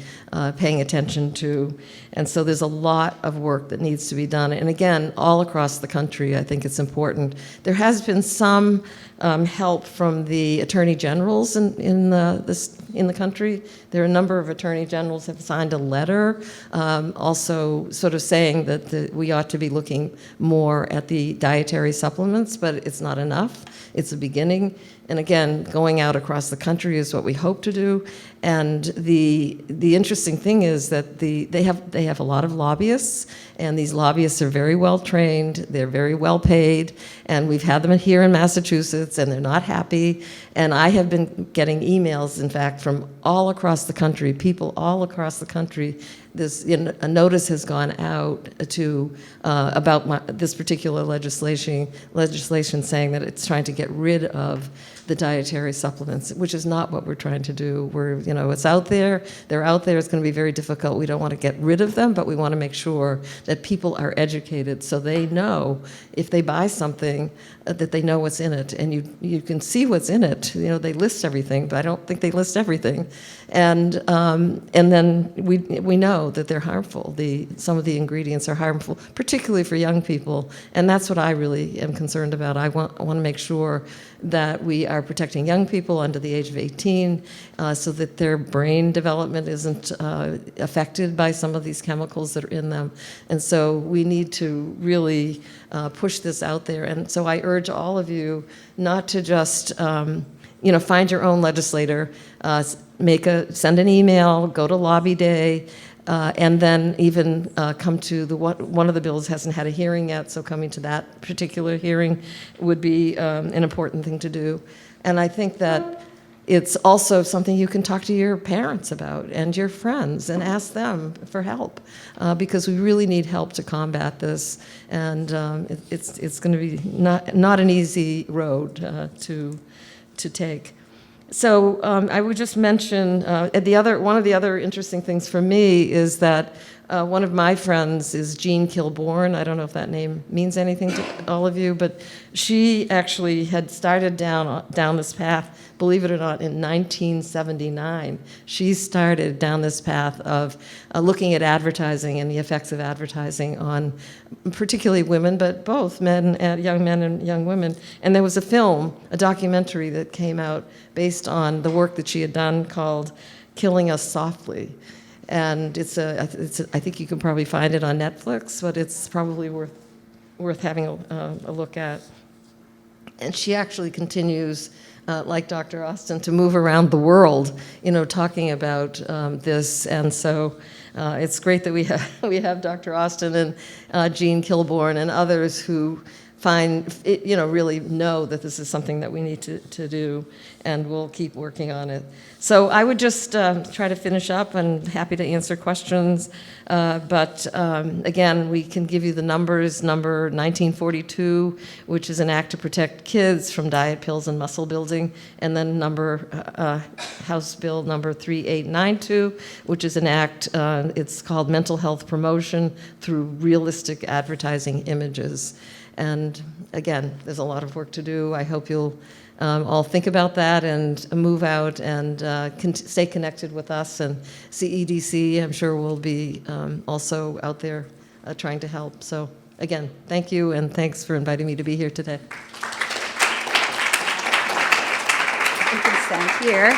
Speaker 5: paying attention to. And so there's a lot of work that needs to be done. And again, all across the country, I think it's important. There has been some help from the attorney generals in the country. There are a number of attorney generals have signed a letter also sort of saying that we ought to be looking more at the dietary supplements, but it's not enough. It's a beginning. And again, going out across the country is what we hope to do. And the interesting thing is that they have a lot of lobbyists, and these lobbyists are very well trained, they're very well paid, and we've had them here in Massachusetts, and they're not happy. And I have been getting emails, in fact, from all across the country, people all across the country. A notice has gone out to about this particular legislation saying that it's trying to get rid of the dietary supplements, which is not what we're trying to do. It's out there, they're out there, it's going to be very difficult. We don't want to get rid of them, but we want to make sure that people are educated so they know if they buy something that they know what's in it. And you can see what's in it. You know, they list everything, but I don't think they list everything. And then we know that they're harmful. Some of the ingredients are harmful, particularly for young people. And that's what I really am concerned about. I want to make sure that we are protecting young people under the age of 18 so that their brain development isn't affected by some of these chemicals that are in them. And so we need to really push this out there. And so I urge all of you not to just find your own legislator, send an email, go to Lobby Day, and then even come to one of the bills hasn't had a hearing yet, so coming to that particular hearing would be an important thing to do. And I think that it's also something you can talk to your parents about and your friends and ask them for help because we really need help to combat this. And it's going to be not an easy road to take. So I would just mention one of the other interesting things for me is that one of my friends is Jean Kilbourne. I don't know if that name means anything to all of you, but she actually had started down this path, believe it or not, in 1979. She started down this path of looking at advertising and the effects of advertising on particularly women, but both young men and young women. And there was a documentary that came out based on the work that she had done called Killing Us Softly. And I think you can probably find it on Netflix, but it's probably worth having a look at. And she actually continues, like Dr. Austin, to move around the world, talking about this. And so it's great that we have Dr. Austin and Jean Kilbourne and others who really know that this is something that we need to do, and we'll keep working on it. So I would just try to finish up, and happy to answer questions. But again, we can give you the numbers. Number 1942, which is an act to protect kids from diet pills and muscle building, and then House Bill number 3892, which is an act, it's called Mental Health Promotion Through Realistic Advertising Images. And again, there's a lot of work to do. I hope you'll all think about that and move out and stay connected with us. And CEDC, I'm sure, will be also out there trying to help. So again, thank you, and thanks for inviting me to be here today.
Speaker 1: You can stand here.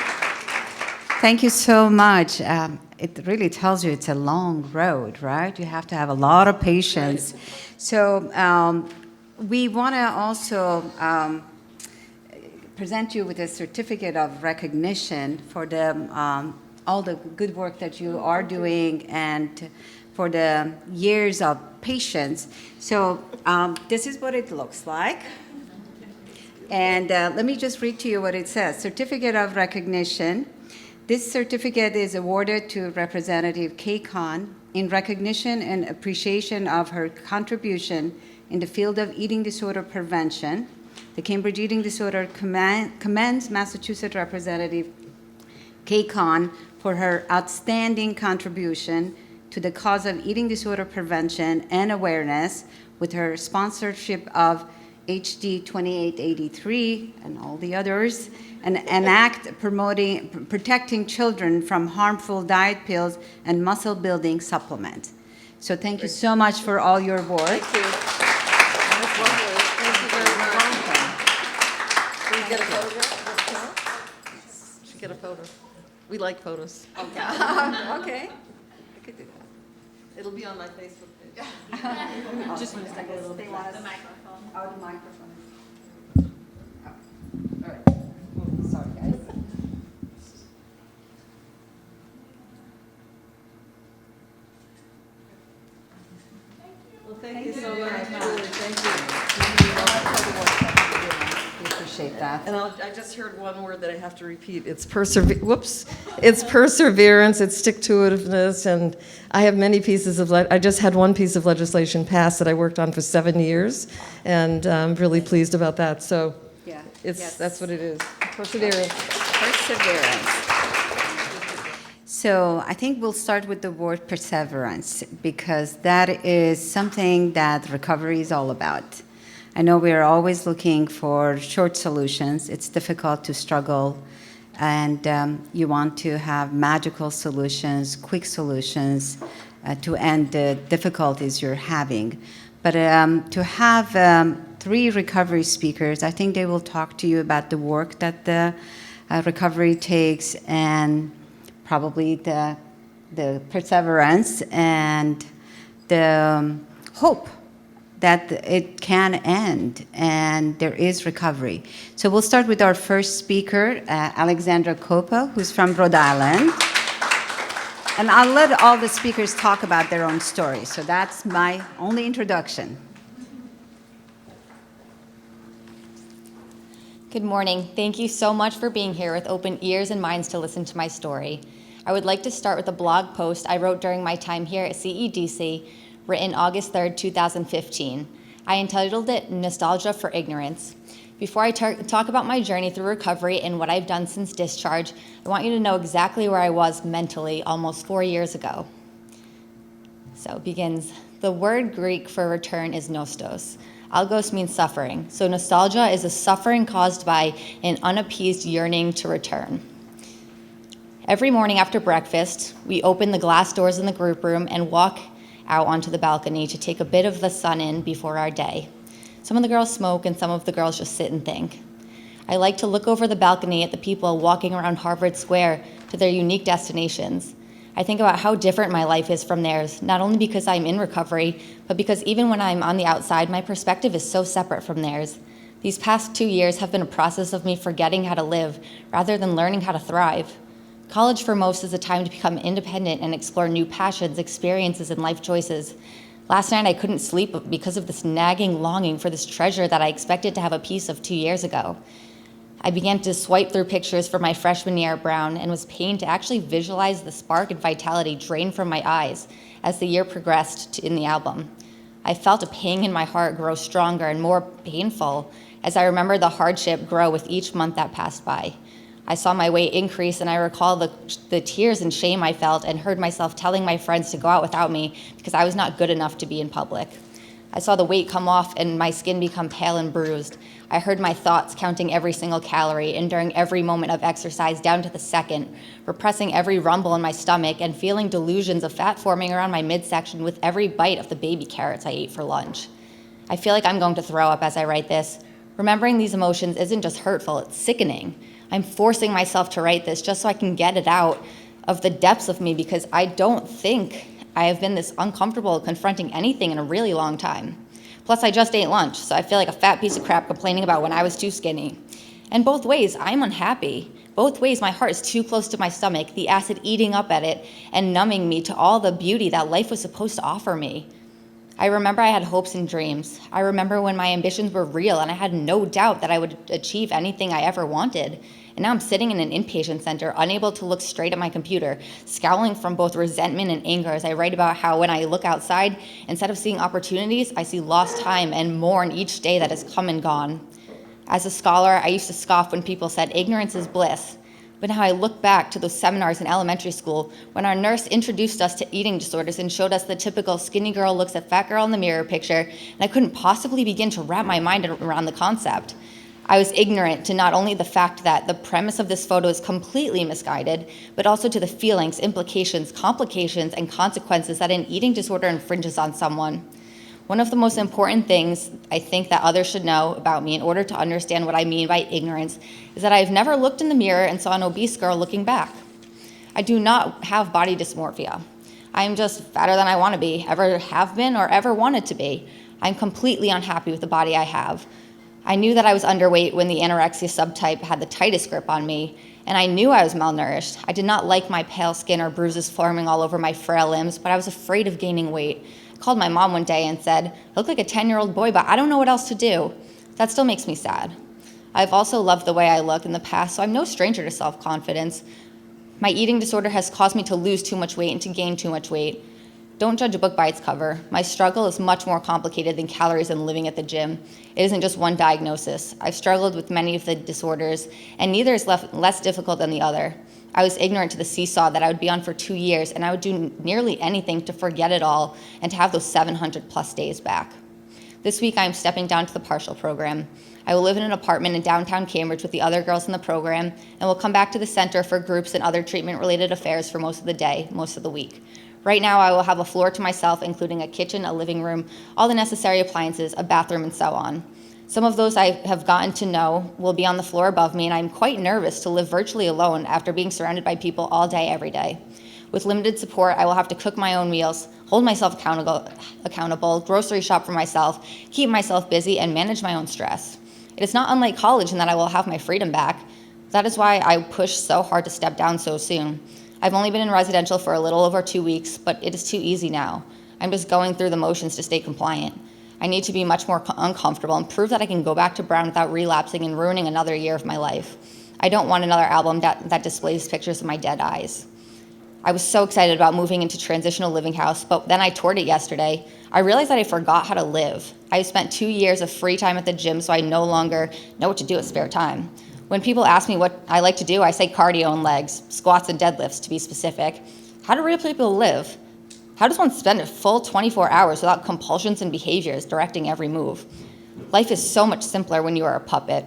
Speaker 1: Thank you so much. It really tells you it's a long road, right? You have to have a lot of patience. Right. So we want to also present you with a certificate of recognition for all the good work that you are doing and for the years of patience. So this is what it looks like. And let me just read to you what it says. Certificate of recognition. This certificate is awarded to Representative Kay Khan in recognition and appreciation of her contribution in the field of eating disorder prevention. The Cambridge Eating Disorder commends Massachusetts Representative Kay Khan for her outstanding contribution to the cause of eating disorder prevention and awareness with her sponsorship of HD 2883 and all the others, an act protecting children from harmful diet pills and muscle-building supplements. So thank you so much for all your work.
Speaker 5: Thank you. That's lovely. Thank you very much. Should we get a photograph? Should get a photo. We like photos.
Speaker 1: Okay. Okay. I could do that.
Speaker 5: It'll be on my Facebook page.
Speaker 1: Just want to take a little bit. The microphone. Oh, the microphone. Oh. All right. Oh, sorry, guys.
Speaker 5: Well, thank you so much. Really, thank you.
Speaker 1: We appreciate that.
Speaker 5: And I just heard one word that I have to repeat. It's It's perseverance. It's stick-to-itiveness. And I have many pieces of. I just had one piece of legislation passed that I worked on for 7 years, and I'm really pleased about that. So,
Speaker 1: Yeah.
Speaker 5: that's what it is. Perseverance.
Speaker 1: Perseverance. So I think we'll start with the word perseverance, because that is something that recovery is all about. I know we are always looking for short solutions. It's difficult to struggle, and you want to have magical solutions, quick solutions to end the difficulties you're having. But to have 3 recovery speakers, I think they will talk to you about the work that the recovery takes, and probably the perseverance and the hope that it can end and there is recovery. So we'll start with our first speaker, Alexandra Kopa, who's from Rhode Island. And I'll let all the speakers talk about their own story. So that's my only introduction.
Speaker 6: Good morning. Thank you so much for being here with open ears and minds to listen to my story. I would like to start with a blog post I wrote during my time here at CEDC, written August 3rd, 2015. I entitled it Nostalgia for Ignorance. Before I talk about my journey through recovery and what I've done since discharge, I want you to know exactly where I was mentally almost 4 years ago. So it begins. The word Greek for return is nostos. Algos means suffering. So nostalgia is a suffering caused by an unappeased yearning to return. Every morning after breakfast, we open the glass doors in the group room and walk out onto the balcony to take a bit of the sun in before our day. Some of the girls smoke and some of the girls just sit and think. I like to look over the balcony at the people walking around Harvard Square to their unique destinations. I think about how different my life is from theirs, not only because I'm in recovery, but because even when I'm on the outside, my perspective is so separate from theirs. These past 2 years have been a process of me forgetting how to live rather than learning how to thrive. College for most is a time to become independent and explore new passions, experiences, and life choices. Last night I couldn't sleep because of this nagging longing for this treasure that I expected to have a piece of 2 years ago. I began to swipe through pictures from my freshman year at Brown and was pained to actually visualize the spark and vitality drain from my eyes as the year progressed in the album. I felt a pang in my heart grow stronger and more painful as I remembered the hardship grow with each month that passed by. I saw my weight increase, and I recall the tears and shame I felt and heard myself telling my friends to go out without me because I was not good enough to be in public. I saw the weight come off and my skin become pale and bruised. I heard my thoughts counting every single calorie, enduring every moment of exercise down to the second, repressing every rumble in my stomach and feeling delusions of fat forming around my midsection with every bite of the baby carrots I ate for lunch. I feel like I'm going to throw up as I write this. Remembering these emotions isn't just hurtful, it's sickening. I'm forcing myself to write this just so I can get it out of the depths of me because I don't think I have been this uncomfortable confronting anything in a really long time. Plus, I just ate lunch, so I feel like a fat piece of crap complaining about when I was too skinny. And both ways, I'm unhappy. Both ways, my heart is too close to my stomach, the acid eating up at it and numbing me to all the beauty that life was supposed to offer me. I remember I had hopes and dreams. I remember when my ambitions were real and I had no doubt that I would achieve anything I ever wanted. And now I'm sitting in an inpatient center, unable to look straight at my computer, scowling from both resentment and anger as I write about how when I look outside, instead of seeing opportunities, I see lost time and mourn each day that has come and gone. As a scholar, I used to scoff when people said ignorance is bliss. But now I look back to those seminars in elementary school when our nurse introduced us to eating disorders and showed us the typical skinny girl looks at fat girl in the mirror picture, and I couldn't possibly begin to wrap my mind around the concept. I was ignorant to not only the fact that the premise of this photo is completely misguided, but also to the feelings, implications, complications, and consequences that an eating disorder infringes on someone. One of the most important things I think that others should know about me in order to understand what I mean by ignorance is that I've never looked in the mirror and saw an obese girl looking back. I do not have body dysmorphia. I'm just fatter than I want to be, ever have been, or ever wanted to be. I'm completely unhappy with the body I have. I knew that I was underweight when the anorexia subtype had the tightest grip on me, and I knew I was malnourished. I did not like my pale skin or bruises forming all over my frail limbs, but I was afraid of gaining weight. I called my mom one day and said, I look like a 10-year-old boy, but I don't know what else to do. That still makes me sad. I've also loved the way I look in the past, so I'm no stranger to self-confidence. My eating disorder has caused me to lose too much weight and to gain too much weight. Don't judge a book by its cover. My struggle is much more complicated than calories and living at the gym. It isn't just one diagnosis. I've struggled with many of the disorders, and neither is less difficult than the other. I was ignorant to the seesaw that I would be on for 2 years, and I would do nearly anything to forget it all and to have those 700 plus days back. This week, I'm stepping down to the partial program. I will live in an apartment in downtown Cambridge with the other girls in the program, and will come back to the center for groups and other treatment-related affairs for most of the day, most of the week. Right now, I will have a floor to myself, including a kitchen, a living room, all the necessary appliances, a bathroom, and so on. Some of those I have gotten to know will be on the floor above me, and I'm quite nervous to live virtually alone after being surrounded by people all day, every day. With limited support, I will have to cook my own meals, hold myself accountable, grocery shop for myself, keep myself busy, and manage my own stress. It is not unlike college in that I will have my freedom back. That is why I pushed so hard to step down so soon. I've only been in residential for a little over 2 weeks, but it is too easy now. I'm just going through the motions to stay compliant. I need to be much more uncomfortable and prove that I can go back to Brown without relapsing and ruining another year of my life. I don't want another album that displays pictures of my dead eyes. I was so excited about moving into transitional living house, but then I toured it yesterday. I realized that I forgot how to live. I spent 2 years of free time at the gym, so I no longer know what to do with spare time. When people ask me what I like to do, I say cardio and legs, squats and deadlifts to be specific. How do real people live? How does one spend a full 24 hours without compulsions and behaviors directing every move? Life is so much simpler when you are a puppet.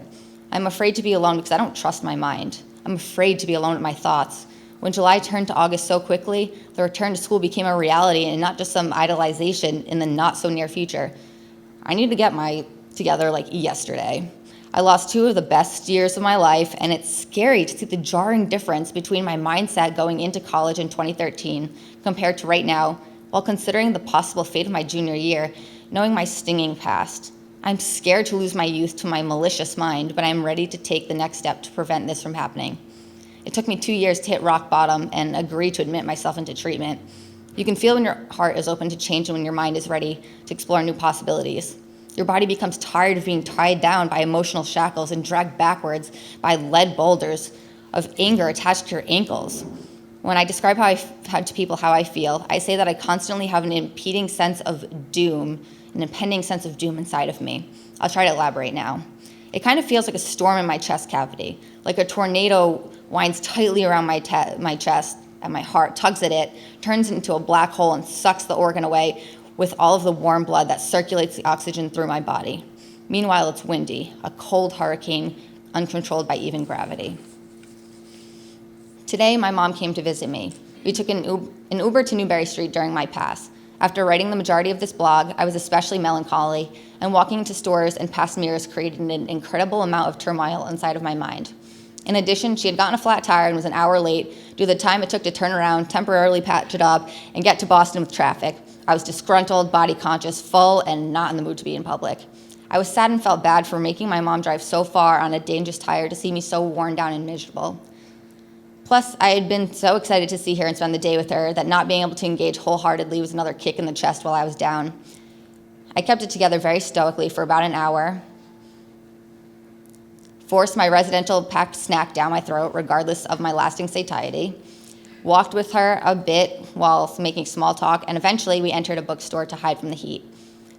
Speaker 6: I'm afraid to be alone because I don't trust my mind. I'm afraid to be alone with my thoughts. When July turned to August so quickly, the return to school became a reality and not just some idolization in the not so near future. I need to get my together like yesterday. I lost 2 of the best years of my life, and it's scary to see the jarring difference between my mindset going into college in 2013 compared to right now, while considering the possible fate of my junior year, knowing my stinging past. I'm scared to lose my youth to my malicious mind, but I'm ready to take the next step to prevent this from happening. It took me 2 years to hit rock bottom and agree to admit myself into treatment. You can feel when your heart is open to change and when your mind is ready to explore new possibilities. Your body becomes tired of being tied down by emotional shackles and dragged backwards by lead boulders of anger attached to your ankles. When I describe to people how I feel, I say that I constantly have an impending sense of doom inside of me. I'll try to elaborate now. It kind of feels like a storm in my chest cavity, like a tornado winds tightly around my chest and my heart, tugs at it, turns it into a black hole and sucks the organ away with all of the warm blood that circulates the oxygen through my body. Meanwhile, it's windy, a cold hurricane uncontrolled by even gravity. Today, my mom came to visit me. We took an Uber to Newberry Street during my pass. After writing the majority of this blog, I was especially melancholy, and walking into stores and past mirrors created an incredible amount of turmoil inside of my mind. In addition, she had gotten a flat tire and was an hour late due to the time it took to turn around, temporarily patch it up, and get to Boston with traffic. I was disgruntled, body conscious, full, and not in the mood to be in public. I was sad and felt bad for making my mom drive so far on a dangerous tire to see me so worn down and miserable. Plus, I had been so excited to see her and spend the day with her that not being able to engage wholeheartedly was another kick in the chest while I was down. I kept it together very stoically for about an hour, forced my residential packed snack down my throat regardless of my lasting satiety, walked with her a bit while making small talk, and eventually we entered a bookstore to hide from the heat.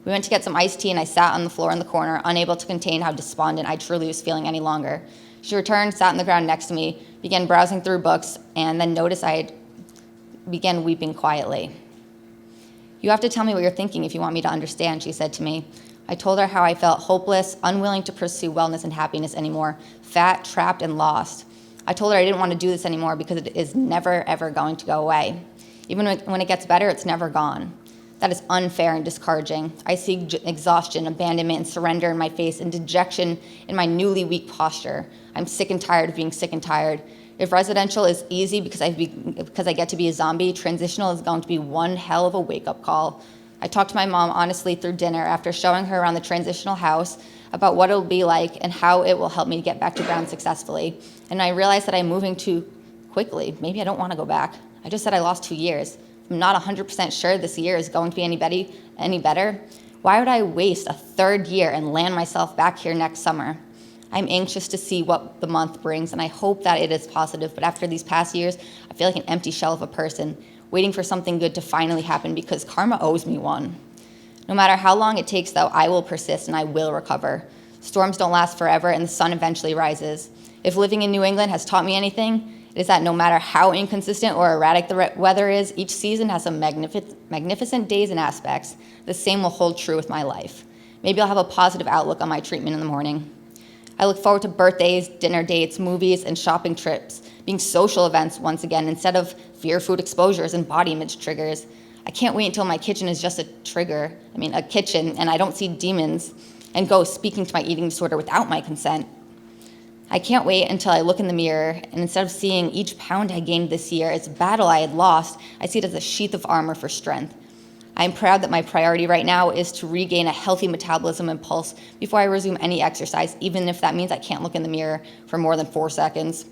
Speaker 6: We went to get some iced tea, and I sat on the floor in the corner, unable to contain how despondent I truly was feeling any longer. She returned, sat on the ground next to me, began browsing through books, and then noticed I began weeping quietly. "You have to tell me what you're thinking if you want me to understand," she said to me. I told her how I felt hopeless, unwilling to pursue wellness and happiness anymore, fat, trapped, and lost. I told her I didn't want to do this anymore because it is never, ever going to go away. Even when it gets better, it's never gone. That is unfair and discouraging. I see exhaustion, abandonment, and surrender in my face, and dejection in my newly weak posture. I'm sick and tired of being sick and tired. If residential is easy because I get to be a zombie, transitional is going to be one hell of a wake-up call. I talked to my mom honestly through dinner after showing her around the transitional house about what it will be like and how it will help me get back to ground successfully. And I realized that I'm moving too quickly. Maybe I don't want to go back. I just said I lost 2 years. I'm not 100% sure this year is going to be any better. Why would I waste a third year and land myself back here next summer? I'm anxious to see what the month brings, and I hope that it is positive. But after these past years, I feel like an empty shell of a person, waiting for something good to finally happen because karma owes me one. No matter how long it takes, though, I will persist and I will recover. Storms don't last forever, and the sun eventually rises. If living in New England has taught me anything, it is that no matter how inconsistent or erratic the weather is, each season has some magnificent days and aspects. The same will hold true with my life. Maybe I'll have a positive outlook on my treatment in the morning. I look forward to birthdays, dinner dates, movies, and shopping trips, being social events once again instead of fear food exposures and body image triggers. I can't wait until my kitchen is just a kitchen, and I don't see demons and ghosts speaking to my eating disorder without my consent. I can't wait until I look in the mirror, and instead of seeing each pound I gained this year as a battle I had lost, I see it as a sheath of armor for strength. I am proud that my priority right now is to regain a healthy metabolism and pulse before I resume any exercise, even if that means I can't look in the mirror for more than 4 seconds.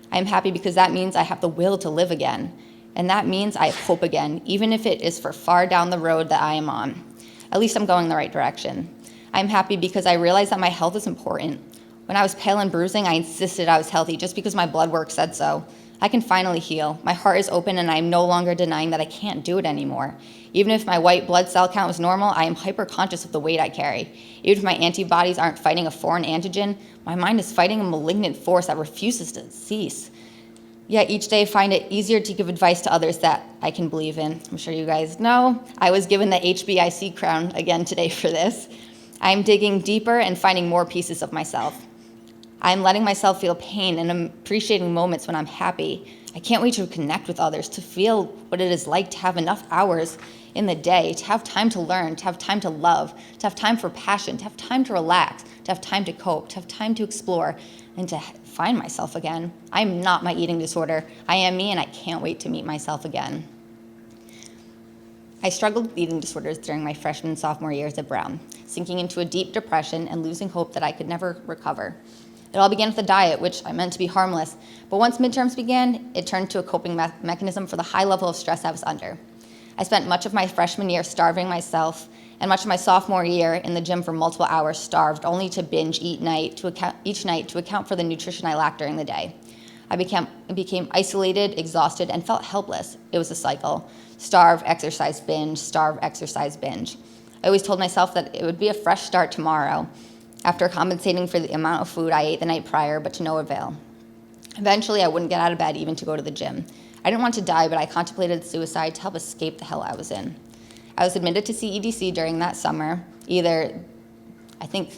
Speaker 6: I am happy because that means I have the will to live again, and that means I have hope again, even if it is for far down the road that I am on. At least I'm going in the right direction. I am happy because I realize that my health is important. When I was pale and bruising, I insisted I was healthy just because my blood work said so. I can finally heal. My heart is open, and I am no longer denying that I can't do it anymore. Even if my white blood cell count was normal, I am hyper-conscious of the weight I carry. Even if my antibodies aren't fighting a foreign antigen, my mind is fighting a malignant force that refuses to cease. Yet each day I find it easier to give advice to others that I can believe in. I'm sure you guys know I was given the HBIC crown again today for this. I'm digging deeper and finding more pieces of myself. I'm letting myself feel pain and I'm appreciating moments when I'm happy. I can't wait to connect with others, to feel what it is like to have enough hours in the day, to have time to learn, to have time to love, to have time for passion, to have time to relax, to have time to cope, to have time to explore, and to find myself again. I'm not my eating disorder. I am me, and I can't wait to meet myself again. I struggled with eating disorders during my freshman and sophomore years at Brown, sinking into a deep depression and losing hope that I could never recover. It all began with a diet, which I meant to be harmless, but once midterms began, it turned to a coping mechanism for the high level of stress I was under. I spent much of my freshman year starving myself, and much of my sophomore year in the gym for multiple hours starved, only to binge each night to account for the nutrition I lacked during the day. I became isolated, exhausted, and felt helpless. It was a cycle. Starve, exercise, binge, starve, exercise, binge. I always told myself that it would be a fresh start tomorrow, after compensating for the amount of food I ate the night prior, but to no avail. Eventually, I wouldn't get out of bed even to go to the gym. I didn't want to die, but I contemplated suicide to help escape the hell I was in. I was admitted to CEDC during that summer, either, I think,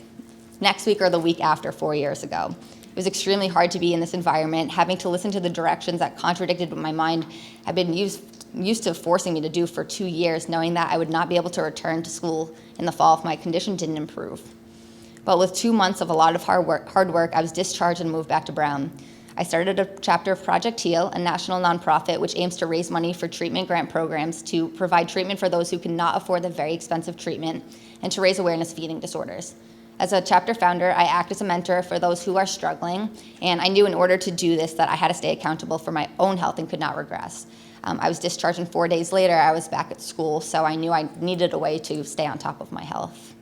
Speaker 6: next week or the week after 4 years ago. It was extremely hard to be in this environment, having to listen to the directions that contradicted what my mind had been used to forcing me to do for 2 years, knowing that I would not be able to return to school in the fall if my condition didn't improve. But with 2 months of a lot of hard work, I was discharged and moved back to Brown. I started a chapter of Project HEAL, a national nonprofit which aims to raise money for treatment grant programs to provide treatment for those who cannot afford the very expensive treatment and to raise awareness of eating disorders. As a chapter founder, I act as a mentor for those who are struggling, and I knew in order to do this that I had to stay accountable for my own health and could not regress. I was discharged, and 4 days later, I was back at school, so I knew I needed a way to stay on top of my health.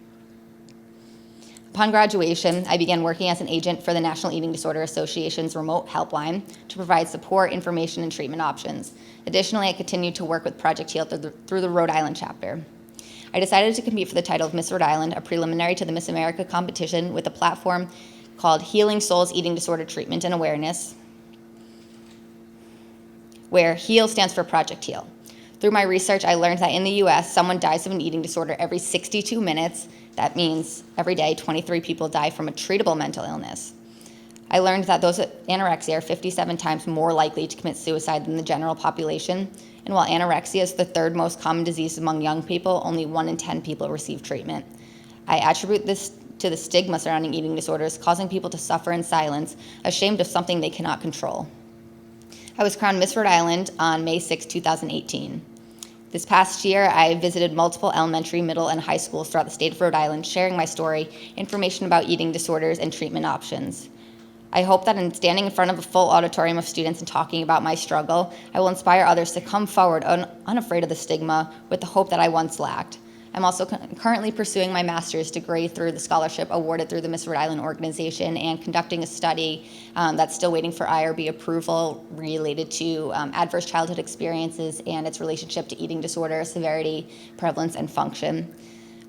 Speaker 6: Upon graduation, I began working as an agent for the National Eating Disorder Association's remote helpline to provide support, information, and treatment options. Additionally, I continued to work with Project HEAL through the Rhode Island chapter. I decided to compete for the title of Miss Rhode Island, a preliminary to the Miss America competition with a platform called Healing Souls Eating Disorder Treatment and Awareness, where HEAL stands for Project HEAL. Through my research, I learned that in the US, someone dies of an eating disorder every 62 minutes. That means every day, 23 people die from a treatable mental illness. I learned that those with anorexia are 57 times more likely to commit suicide than the general population. And while anorexia is the third most common disease among young people, only 1 in 10 people receive treatment. I attribute this to the stigma surrounding eating disorders, causing people to suffer in silence, ashamed of something they cannot control. I was crowned Miss Rhode Island on May 6, 2018. This past year, I visited multiple elementary, middle, and high schools throughout the state of Rhode Island, sharing my story, information about eating disorders, and treatment options. I hope that in standing in front of a full auditorium of students and talking about my struggle, I will inspire others to come forward unafraid of the stigma with the hope that I once lacked. I'm also currently pursuing my master's degree through the scholarship awarded through the Miss Rhode Island organization and conducting a study that's still waiting for IRB approval related to adverse childhood experiences and its relationship to eating disorder, severity, prevalence, and function.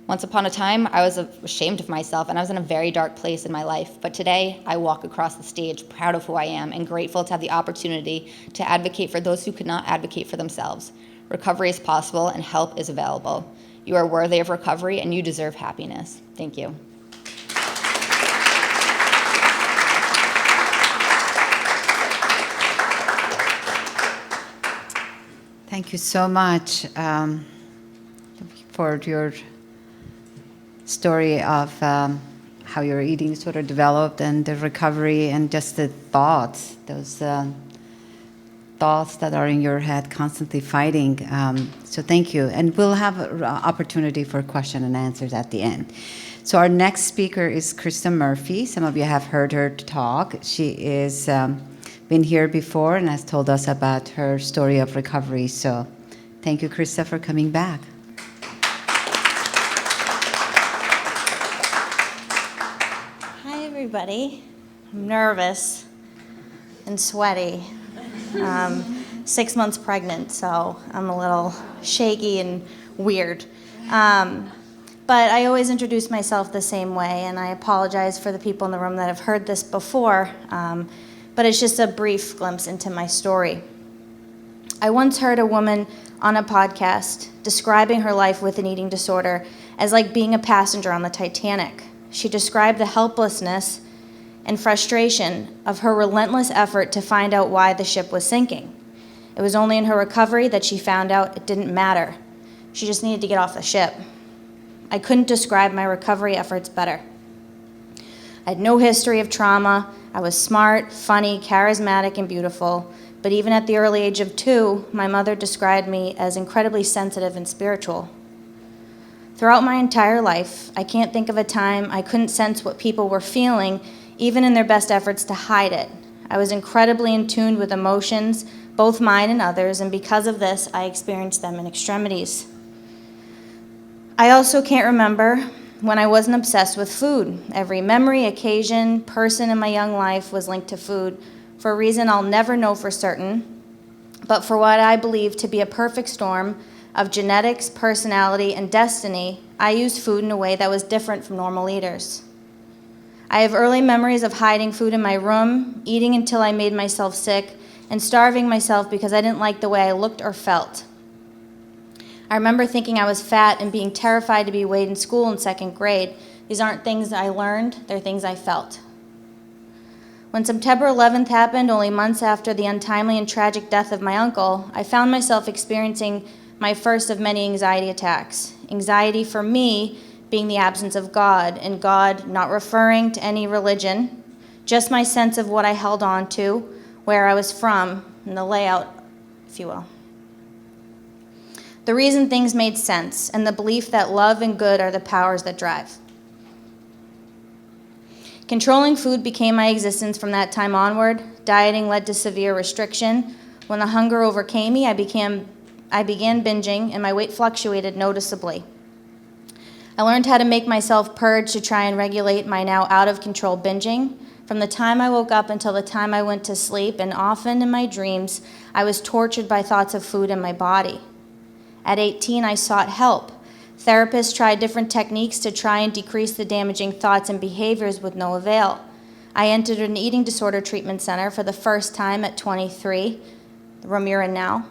Speaker 6: Once upon a time, I was ashamed of myself and I was in a very dark place in my life, but today I walk across the stage proud of who I am and grateful to have the opportunity to advocate for those who could not advocate for themselves. Recovery is possible and help is available. You are worthy of recovery and you deserve happiness. Thank you.
Speaker 1: Thank you so much for your story of how your eating disorder developed and the recovery and just the thoughts, those thoughts that are in your head constantly fighting. So thank you. And we'll have an opportunity for question and answers at the end. So our next speaker is Krista Murphy. Some of you have heard her talk. She is been here before and has told us about her story of recovery. So thank you, Krista, for coming back.
Speaker 7: Hi, everybody. I'm nervous and sweaty. 6 months pregnant, so I'm a little shaky and weird. But I always introduce myself the same way, and I apologize for the people in the room that have heard this before, but it's just a brief glimpse into my story. I once heard a woman on a podcast describing her life with an eating disorder as like being a passenger on the Titanic. She described the helplessness and frustration of her relentless effort to find out why the ship was sinking. It was only in her recovery that she found out it didn't matter, She just needed to get off the ship. I couldn't describe my recovery efforts better. I had no history of trauma. I was smart, funny, charismatic, and beautiful. But even at the early age of 2, my mother described me as incredibly sensitive and spiritual. Throughout my entire life, I can't think of a time I couldn't sense what people were feeling, even in their best efforts to hide it. I was incredibly in tune with emotions, both mine and others, and because of this, I experienced them in extremities. I also can't remember when I wasn't obsessed with food. Every memory, occasion, person in my young life was linked to food for a reason I'll never know for certain, but for what I believe to be a perfect storm of genetics, personality, and destiny, I used food in a way that was different from normal eaters. I have early memories of hiding food in my room, eating until I made myself sick, and starving myself because I didn't like the way I looked or felt. I remember thinking I was fat and being terrified to be weighed in school in 2nd grade. These aren't things I learned, they're things I felt. When September 11th happened, only months after the untimely and tragic death of my uncle, I found myself experiencing my first of many anxiety attacks. Anxiety for me being the absence of God, and God not referring to any religion, just my sense of what I held on to, where I was from, and the layout, if you will. The reason things made sense, and the belief that love and good are the powers that drive. Controlling food became my existence from that time onward. Dieting led to severe restriction. When the hunger overcame me, I began binging, and my weight fluctuated noticeably. I learned how to make myself purge to try and regulate my now out-of-control binging. From the time I woke up until the time I went to sleep, and often in my dreams, I was tortured by thoughts of food in my body. At 18, I sought help. Therapists tried different techniques to try and decrease the damaging thoughts and behaviors with no avail. I entered an eating disorder treatment center for the first time at 23, the room you're in now,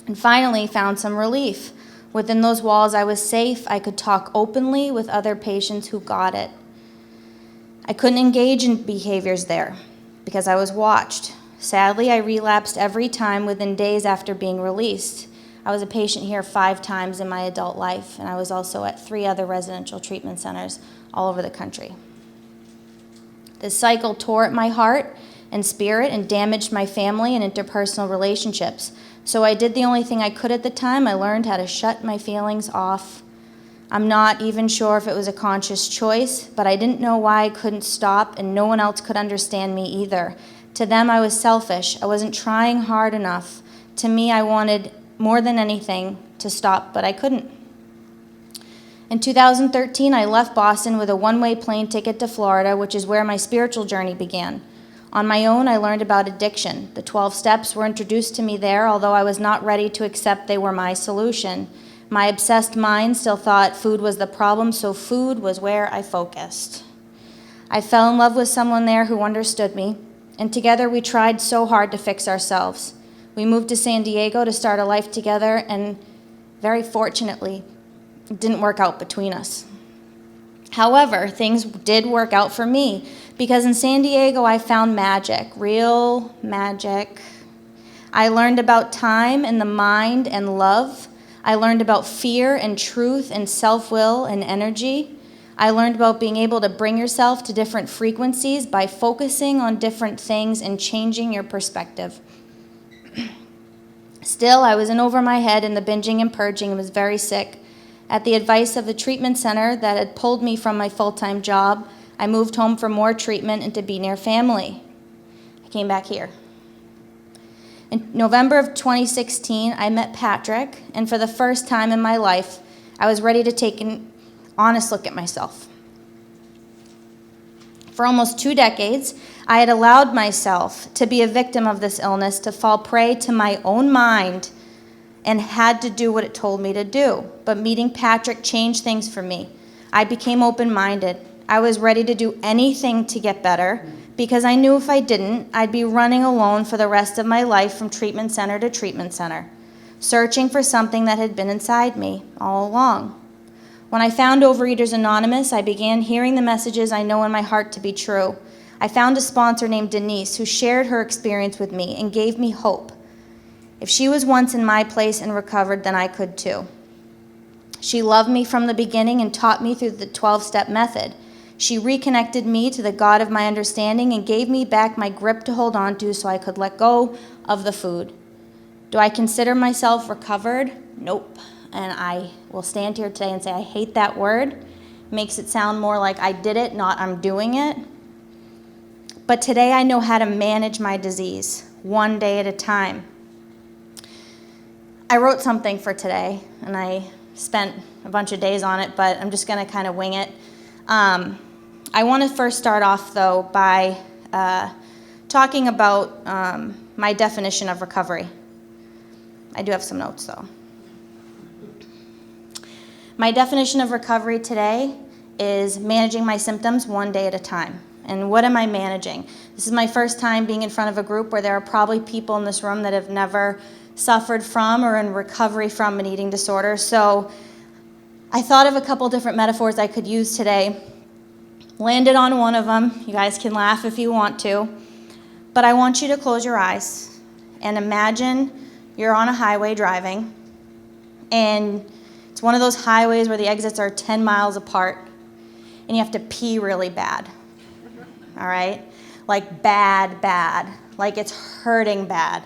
Speaker 7: and finally found some relief. Within those walls, I was safe. I could talk openly with other patients who got it. I couldn't engage in behaviors there because I was watched. Sadly, I relapsed every time within days after being released. I was a patient here 5 times in my adult life, and I was also at 3 other residential treatment centers all over the country. This cycle tore at my heart and spirit and damaged my family and interpersonal relationships. So I did the only thing I could at the time. I learned how to shut my feelings off. I'm not even sure if it was a conscious choice, but I didn't know why I couldn't stop, and no one else could understand me either. To them, I was selfish. I wasn't trying hard enough. To me, I wanted more than anything to stop, but I couldn't. In 2013, I left Boston with a one-way plane ticket to Florida, which is where my spiritual journey began. On my own, I learned about addiction. The 12 steps were introduced to me there, although I was not ready to accept they were my solution. My obsessed mind still thought food was the problem, so food was where I focused. I fell in love with someone there who understood me, and together we tried so hard to fix ourselves. We moved to San Diego to start a life together, and very fortunately, it didn't work out between us. However, things did work out for me, because in San Diego I found magic, real magic. I learned about time and the mind and love. I learned about fear and truth and self-will and energy. I learned about being able to bring yourself to different frequencies by focusing on different things and changing your perspective. Still, I was in over my head in the binging and purging and was very sick. At the advice of the treatment center that had pulled me from my full-time job, I moved home for more treatment and to be near family. I came back here. In November of 2016, I met Patrick, and for the first time in my life, I was ready to take an honest look at myself. For almost 2 decades, I had allowed myself to be a victim of this illness, to fall prey to my own mind, and had to do what it told me to do. But meeting Patrick changed things for me. I became open-minded. I was ready to do anything to get better, because I knew if I didn't, I'd be running alone for the rest of my life from treatment center to treatment center, searching for something that had been inside me all along. When I found Overeaters Anonymous, I began hearing the messages I know in my heart to be true. I found a sponsor named Denise who shared her experience with me and gave me hope. If she was once in my place and recovered, then I could too. She loved me from the beginning and taught me through the 12-step method. She reconnected me to the God of my understanding and gave me back my grip to hold on to so I could let go of the food. Do I consider myself recovered? Nope. And I will stand here today and say I hate that word. It makes it sound more like I did it, not I'm doing it. But today I know how to manage my disease, one day at a time. I wrote something for today, and I spent a bunch of days on it, but I'm just going to kind of wing it. I want to first start off, though, by talking about my definition of recovery. I do have some notes, though. My definition of recovery today is managing my symptoms one day at a time. And what am I managing? This is my first time being in front of a group where there are probably people in this room that have never suffered from or in recovery from an eating disorder. So I thought of a couple different metaphors I could use today. Landed on one of them. You guys can laugh if you want to. But I want you to close your eyes and imagine you're on a highway driving, and it's one of those highways where the exits are 10 miles apart, and you have to pee really bad. All right? Like bad. Like it's hurting bad.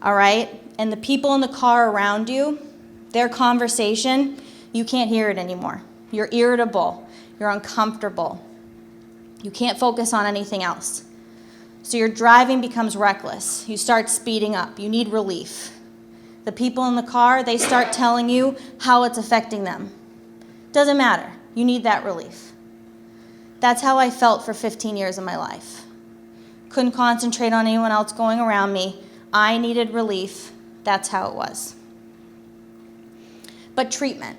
Speaker 7: All right? And the people in the car around you, their conversation, you can't hear it anymore. You're irritable. You're uncomfortable. You can't focus on anything else. So your driving becomes reckless. You start speeding up. You need relief. The people in the car, they start telling you how it's affecting them. Doesn't matter. You need that relief. That's how I felt for 15 years of my life. Couldn't concentrate on anyone else going around me. I needed relief. That's how it was. But treatment.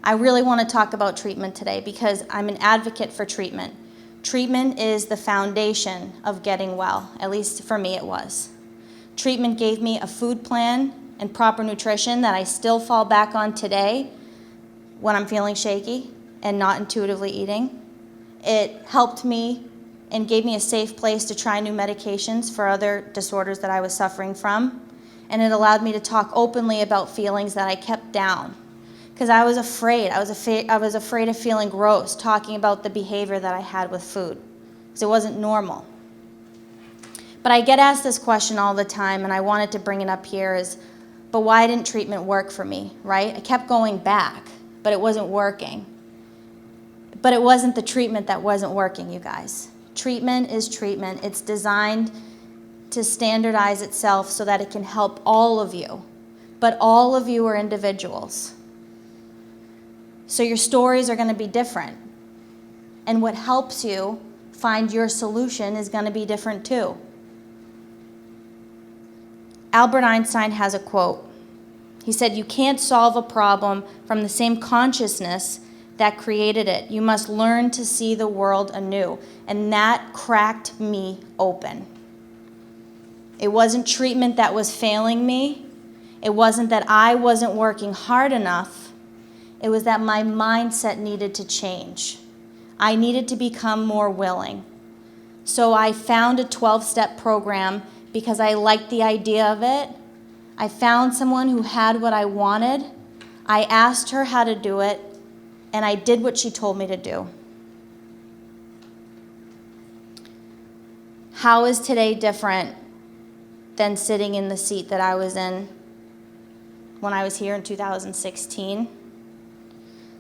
Speaker 7: I really want to talk about treatment today because I'm an advocate for treatment. Treatment is the foundation of getting well. At least for me it was. Treatment gave me a food plan and proper nutrition that I still fall back on today when I'm feeling shaky and not intuitively eating. It helped me and gave me a safe place to try new medications for other disorders that I was suffering from. And it allowed me to talk openly about feelings that I kept down because I was afraid. I was afraid of feeling gross talking about the behavior that I had with food because it wasn't normal. But I get asked this question all the time, and I wanted to bring it up here is, but why didn't treatment work for me, right? I kept going back, but it wasn't working. But it wasn't the treatment that wasn't working, you guys. Treatment is treatment. It's designed to standardize itself so that it can help all of you. But all of you are individuals. So your stories are going to be different. And what helps you find your solution is going to be different too. Albert Einstein has a quote. He said, "You can't solve a problem from the same consciousness that created it. You must learn to see the world anew." And that cracked me open. It wasn't treatment that was failing me. It wasn't that I wasn't working hard enough. It was that my mindset needed to change. I needed to become more willing. So I found a 12-step program because I liked the idea of it. I found someone who had what I wanted. I asked her how to do it, and I did what she told me to do. How is today different than sitting in the seat that I was in when I was here in 2016?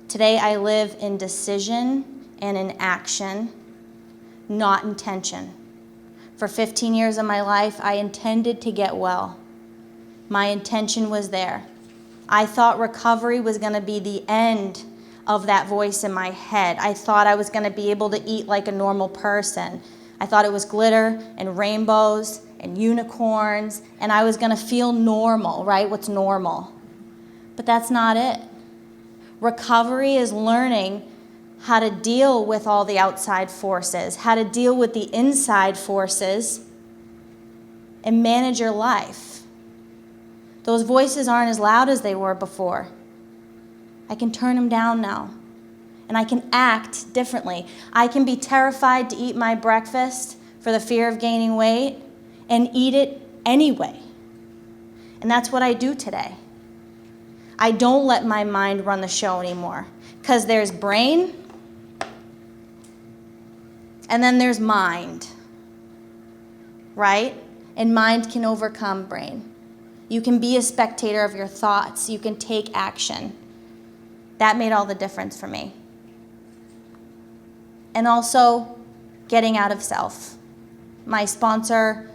Speaker 7: Today I live in decision and in action, not intention. For 15 years of my life, I intended to get well. My intention was there. I thought recovery was going to be the end of that voice in my head. I thought I was going to be able to eat like a normal person. I thought it was glitter and rainbows and unicorns, and I was going to feel normal, right? What's normal? But that's not it. Recovery is learning how to deal with all the outside forces, how to deal with the inside forces, and manage your life. Those voices aren't as loud as they were before. I can turn them down now, and I can act differently. I can be terrified to eat my breakfast for the fear of gaining weight and eat it anyway. And that's what I do today. I don't let my mind run the show anymore, because there's brain and then there's mind, right? And mind can overcome brain. You can be a spectator of your thoughts. You can take action. That made all the difference for me. And also getting out of self. My sponsor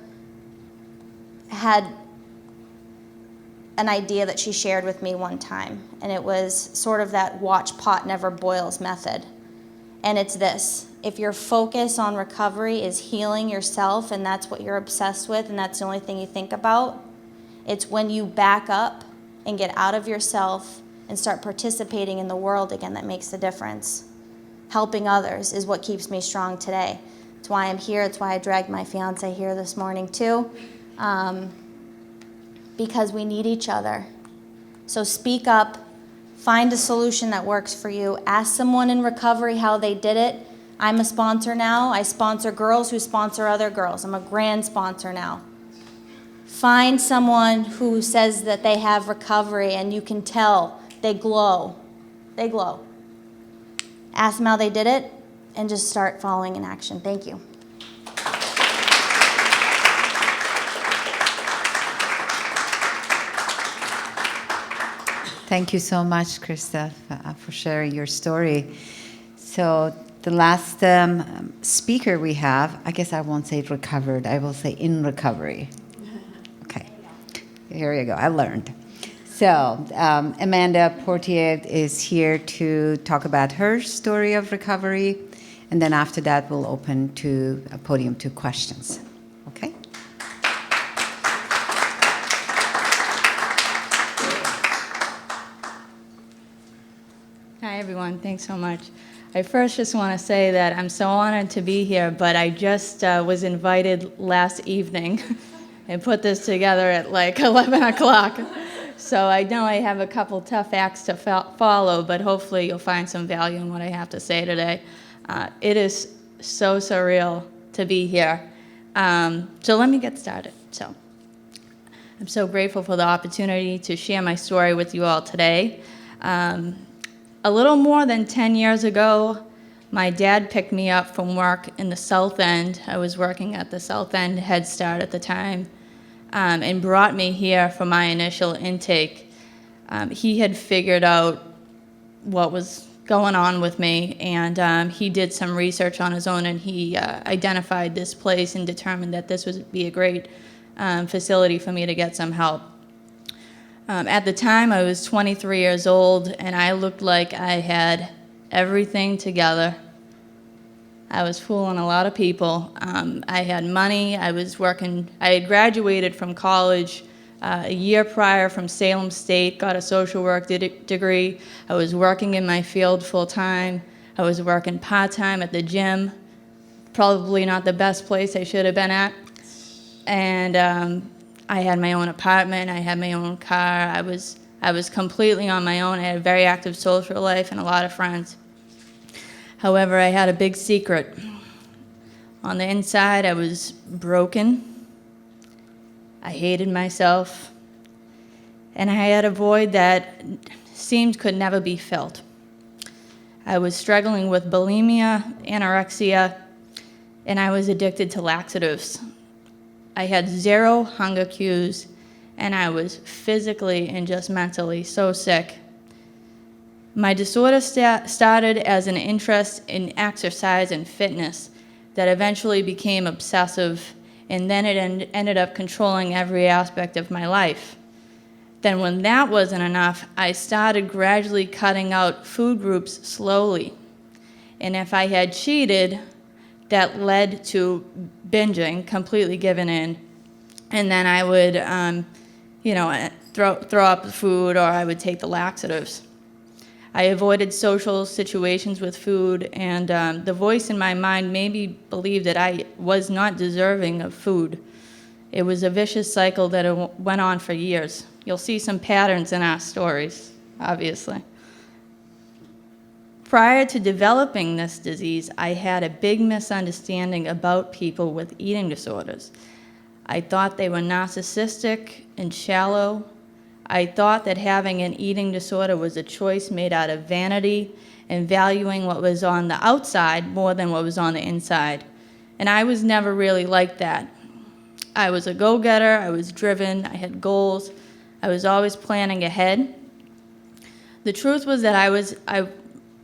Speaker 7: had an idea that she shared with me one time, and it was sort of that watch pot never boils method. And it's this: if your focus on recovery is healing yourself and that's what you're obsessed with and that's the only thing you think about, it's when you back up and get out of yourself and start participating in the world again that makes the difference. Helping others is what keeps me strong today. It's why I'm here. It's why I dragged my fiance here this morning too, because we need each other. So speak up, find a solution that works for you. Ask someone in recovery how they did it. I'm a sponsor now. I sponsor girls who sponsor other girls. I'm a grand sponsor now. Find someone who says that they have recovery and you can tell they glow. They glow. Ask them how they did it and just start following in action. Thank you.
Speaker 1: Thank you so much, Krista, for sharing your story. So the last speaker we have, I guess I won't say recovered, I will say in recovery. Okay, here you go, I learned. So Amanda Portillo is here to talk about her story of recovery, and then after that we'll open to a podium to questions. Okay?
Speaker 8: Hi, everyone. Thanks so much. I first just want to say that I'm so honored to be here, but I just was invited last evening and put this together at like 11 o'clock. So I know I have a couple tough acts to follow, but hopefully you'll find some value in what I have to say today. It is so surreal to be here. So let me get started. So I'm so grateful for the opportunity to share my story with you all today. A little more than 10 years ago, my dad picked me up from work in the South End. I was working at the South End Head Start at the time, and brought me here for my initial intake. He had figured out what was going on with me, and he did some research on his own, and he identified this place and determined that this would be a great facility for me to get some help. At the time, I was 23 years old, and I looked like I had everything together. I was fooling a lot of people. I had money. I was working. I had graduated from college a year prior from Salem State, got a social work degree. I was working in my field full-time. I was working part-time at the gym, probably not the best place I should have been at. And I had my own apartment, I had my own car, I was completely on my own. I had a very active social life and a lot of friends. However, I had a big secret. On the inside, I was broken. I hated myself. And I had a void that seemed could never be filled. I was struggling with bulimia, anorexia, and I was addicted to laxatives. I had 0 hunger cues, and I was physically and just mentally so sick. My disorder started as an interest in exercise and fitness that eventually became obsessive, and then it ended up controlling every aspect of my life. Then when that wasn't enough, I started gradually cutting out food groups slowly. And if I had cheated, that led to binging, completely giving in. And then I would, throw up the food, or I would take the laxatives. I avoided social situations with food, and the voice in my mind made me believe that I was not deserving of food. It was a vicious cycle that went on for years. You'll see some patterns in our stories, obviously. Prior to developing this disease, I had a big misunderstanding about people with eating disorders. I thought they were narcissistic and shallow. I thought that having an eating disorder was a choice made out of vanity and valuing what was on the outside more than what was on the inside. And I was never really like that. I was a go-getter, I was driven, I had goals, I was always planning ahead. The truth was that I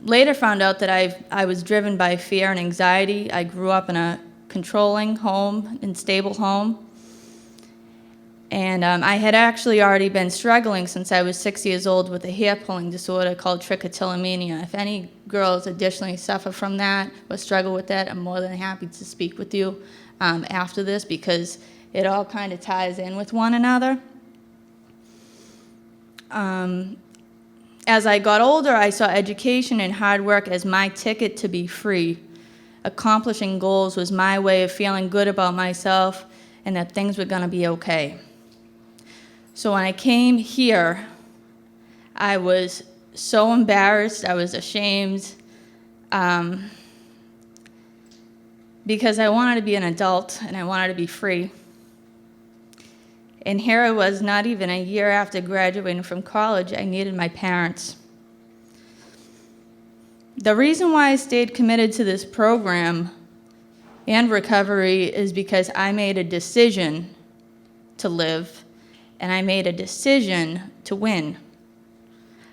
Speaker 8: later found out that I was driven by fear and anxiety. I grew up in a controlling home and stable home. And I had actually already been struggling since I was 6 years old with a hair-pulling disorder called trichotillomania. If any girls additionally suffer from that or struggle with that, I'm more than happy to speak with you after this, because it all kind of ties in with one another. As I got older, I saw education and hard work as my ticket to be free. Accomplishing goals was my way of feeling good about myself and that things were going to be okay. So when I came here, I was so embarrassed, I was ashamed, because I wanted to be an adult and I wanted to be free. And here I was, not even a year after graduating from college, I needed my parents. The reason why I stayed committed to this program and recovery is because I made a decision to live, and I made a decision to win.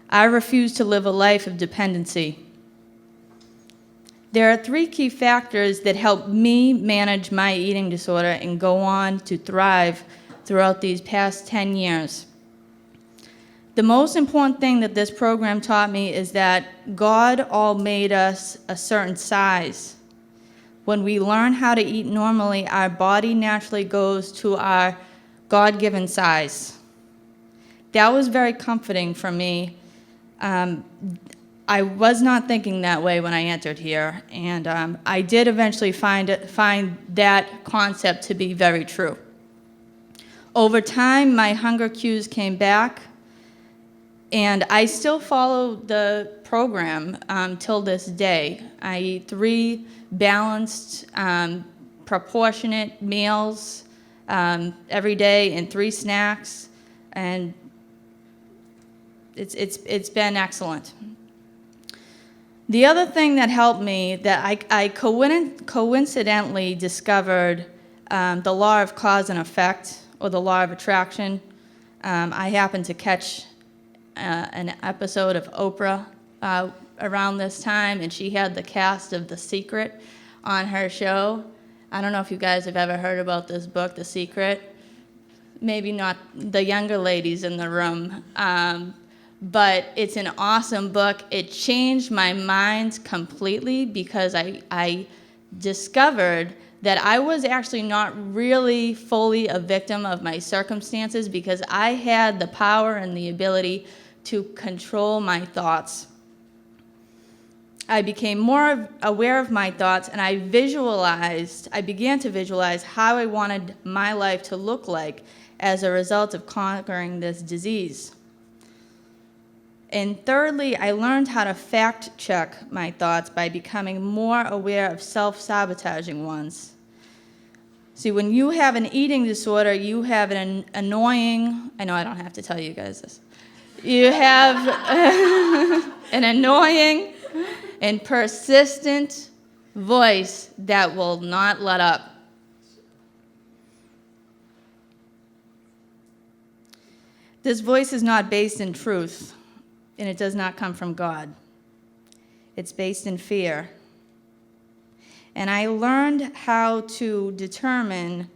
Speaker 8: I refuse to live a life of dependency. There are 3 key factors that help me manage my eating disorder and go on to thrive throughout these past 10 years. The most important thing that this program taught me is that God all made us a certain size. When we learn how to eat normally, our body naturally goes to our God-given size. That was very comforting for me. I was not thinking that way when I entered here, and I did eventually find that concept to be very true. Over time, my hunger cues came back, and I still follow the program till this day. I eat 3 balanced, proportionate meals every day and 3 snacks, and it's been excellent. The other thing that helped me, that I coincidentally discovered the law of cause and effect, or the law of attraction. I happened to catch an episode of Oprah around this time, and she had the cast of The Secret on her show. I don't know if you guys have ever heard about this book, The Secret. Maybe not the younger ladies in the room, but it's an awesome book. It changed my mind completely, because I discovered that I was actually not really fully a victim of my circumstances, because I had the power and the ability to control my thoughts. I became more aware of my thoughts, and I began to visualize how I wanted my life to look like as a result of conquering this disease. And thirdly, I learned how to fact-check my thoughts by becoming more aware of self-sabotaging ones. See, when you have an eating disorder, you have an annoying, I know I don't have to tell you guys this, you have an annoying and persistent voice that will not let up. This voice is not based in truth, and it does not come from God. It's based in fear. And I learned how to determine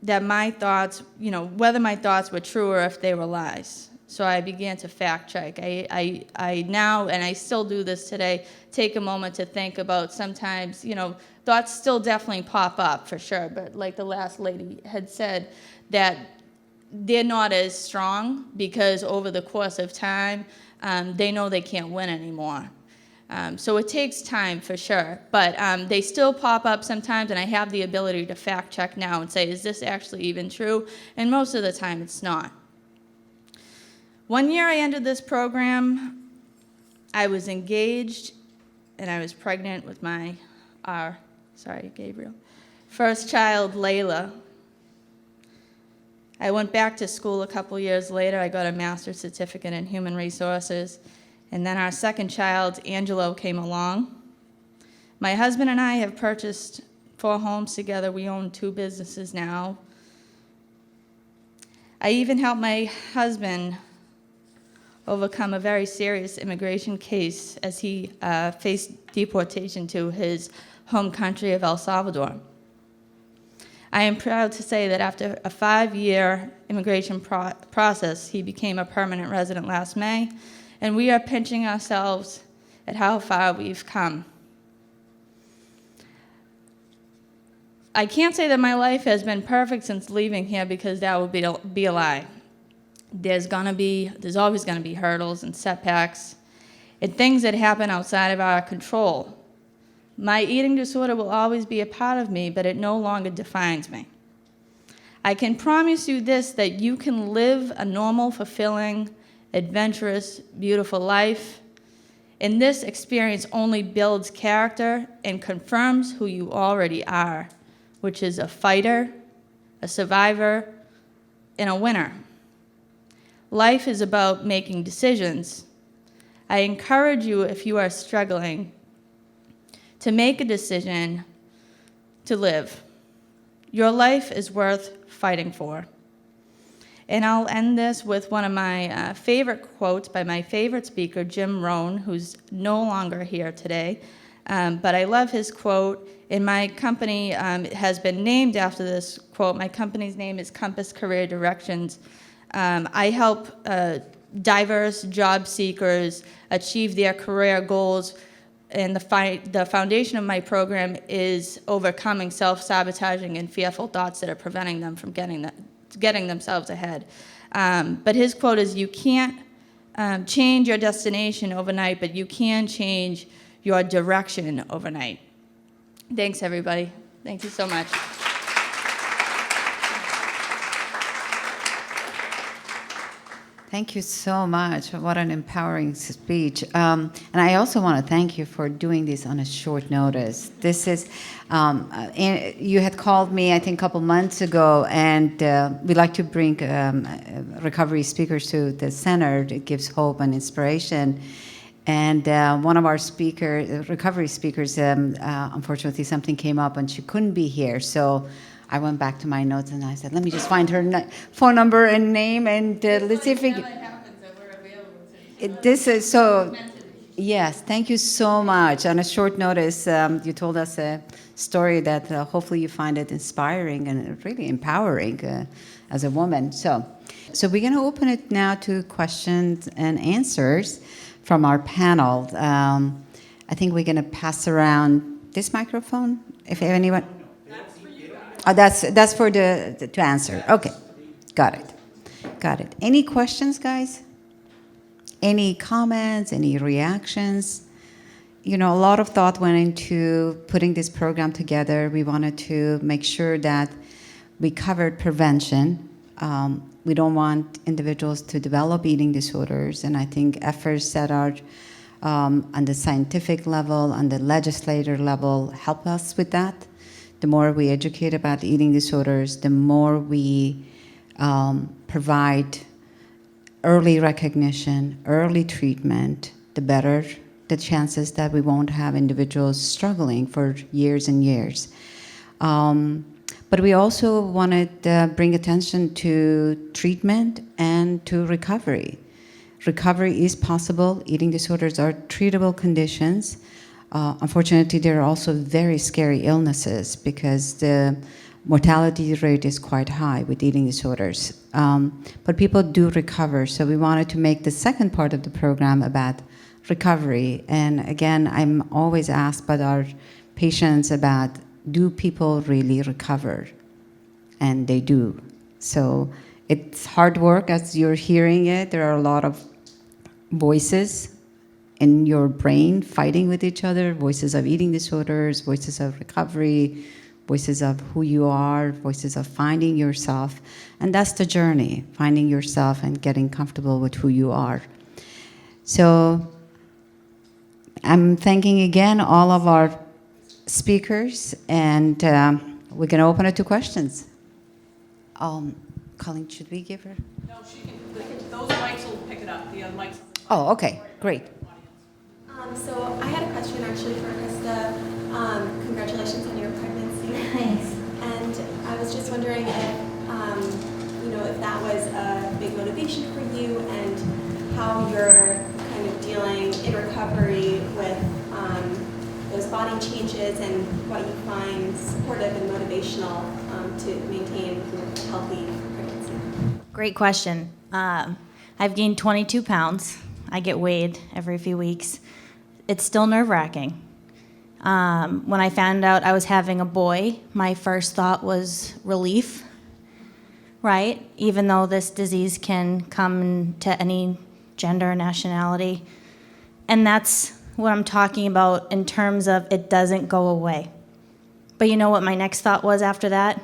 Speaker 8: that my thoughts, whether my thoughts were true or if they were lies. So I began to fact check. I now, and I still do this today, take a moment to think about sometimes, thoughts still definitely pop up for sure, but like the last lady had said, that they're not as strong because over the course of time, they know they can't win anymore. So it takes time for sure, but they still pop up sometimes, and I have the ability to fact check now and say, is this actually even true? And most of the time it's not. One year I entered this program, I was engaged, and I was pregnant with Gabriel. First child, Layla. I went back to school a couple years later. I got a master's certificate in human resources. And then our second child, Angelo, came along. My husband and I have purchased 4 homes together. We own 2 businesses now. I even helped my husband overcome a very serious immigration case as he faced deportation to his home country of El Salvador. I am proud to say that after a 5-year immigration process, he became a permanent resident last May, and we are pinching ourselves at how far we've come. I can't say that my life has been perfect since leaving here because that would be a lie. There's always gonna be hurdles and setbacks and things that happen outside of our control. My eating disorder will always be a part of me, but it no longer defines me. I can promise you this, that you can live a normal, fulfilling, adventurous, beautiful life. And this experience only builds character and confirms who you already are, which is a fighter, a survivor, and a winner. Life is about making decisions. I encourage you, if you are struggling, to make a decision to live. Your life is worth fighting for. And I'll end this with one of my favorite quotes by my favorite speaker, Jim Rohn, who's no longer here today. But I love his quote, and my company has been named after this quote. My company's name is Compass Career Directions. I help diverse job seekers achieve their career goals, and the foundation of my program is overcoming self-sabotaging and fearful thoughts that are preventing them from getting themselves ahead. But his quote is, you can't change your destination overnight, but you can change your direction overnight. Thanks, everybody. Thank you so much.
Speaker 1: Thank you so much. What an empowering speech. And I also want to thank you for doing this on a short notice. This is, you had called me, I think, a couple months ago, and we like to bring recovery speakers to the center. It gives hope and inspiration. And one of our recovery speakers, unfortunately, something came up and she couldn't be here. So I went back to my notes and I said, let me just find her phone number and name, and let's see if we this is so. Yes, thank you so much. On a short notice, you told us a story that hopefully you find it inspiring and really empowering as a woman. So we're going to open it now to questions and answers from our panel. I think we're going to pass around this microphone, if anyone. Oh, that's for to answer. Okay, got it. Any questions, guys? Any comments? Any reactions? You know, a lot of thought went into putting this program together. We wanted to make sure that we covered prevention. We don't want individuals to develop eating disorders, and I think efforts that are on the scientific level, on the legislator level, help us with that. The more we educate about eating disorders, the more we provide early recognition, early treatment, the better the chances that we won't have individuals struggling for years and years. But we also wanted to bring attention to treatment and to recovery. Recovery is possible. Eating disorders are treatable conditions. Unfortunately, there are also very scary illnesses because the mortality rate is quite high with eating disorders. But people do recover, so we wanted to make the second part of the program about recovery. And again, I'm always asked by our patients about, do people really recover? And they do. So it's hard work as you're hearing it. There are a lot of voices in your brain fighting with each other, voices of eating disorders, voices of recovery, voices of who you are, voices of finding yourself. And that's the journey, finding yourself and getting comfortable with who you are. So I'm thanking again all of our speakers, and we're going to open it to questions. Colleen, should we give her?
Speaker 3: No, she can, those mics will pick it up, the mics.
Speaker 1: Oh, okay, great.
Speaker 9: So I had a question actually for Krista. Congratulations on your pregnancy.
Speaker 7: Thanks.
Speaker 9: And I was just wondering if, if that was a big motivation for you and how you're kind of dealing in recovery with those body changes and what you find supportive and motivational to maintain a healthy pregnancy.
Speaker 7: Great question. I've gained 22 pounds. I get weighed every few weeks. It's still nerve-wracking. When I found out I was having a boy, my first thought was relief, right? Even though this disease can come to any gender or nationality. And that's what I'm talking about in terms of it doesn't go away. But you know what my next thought was after that?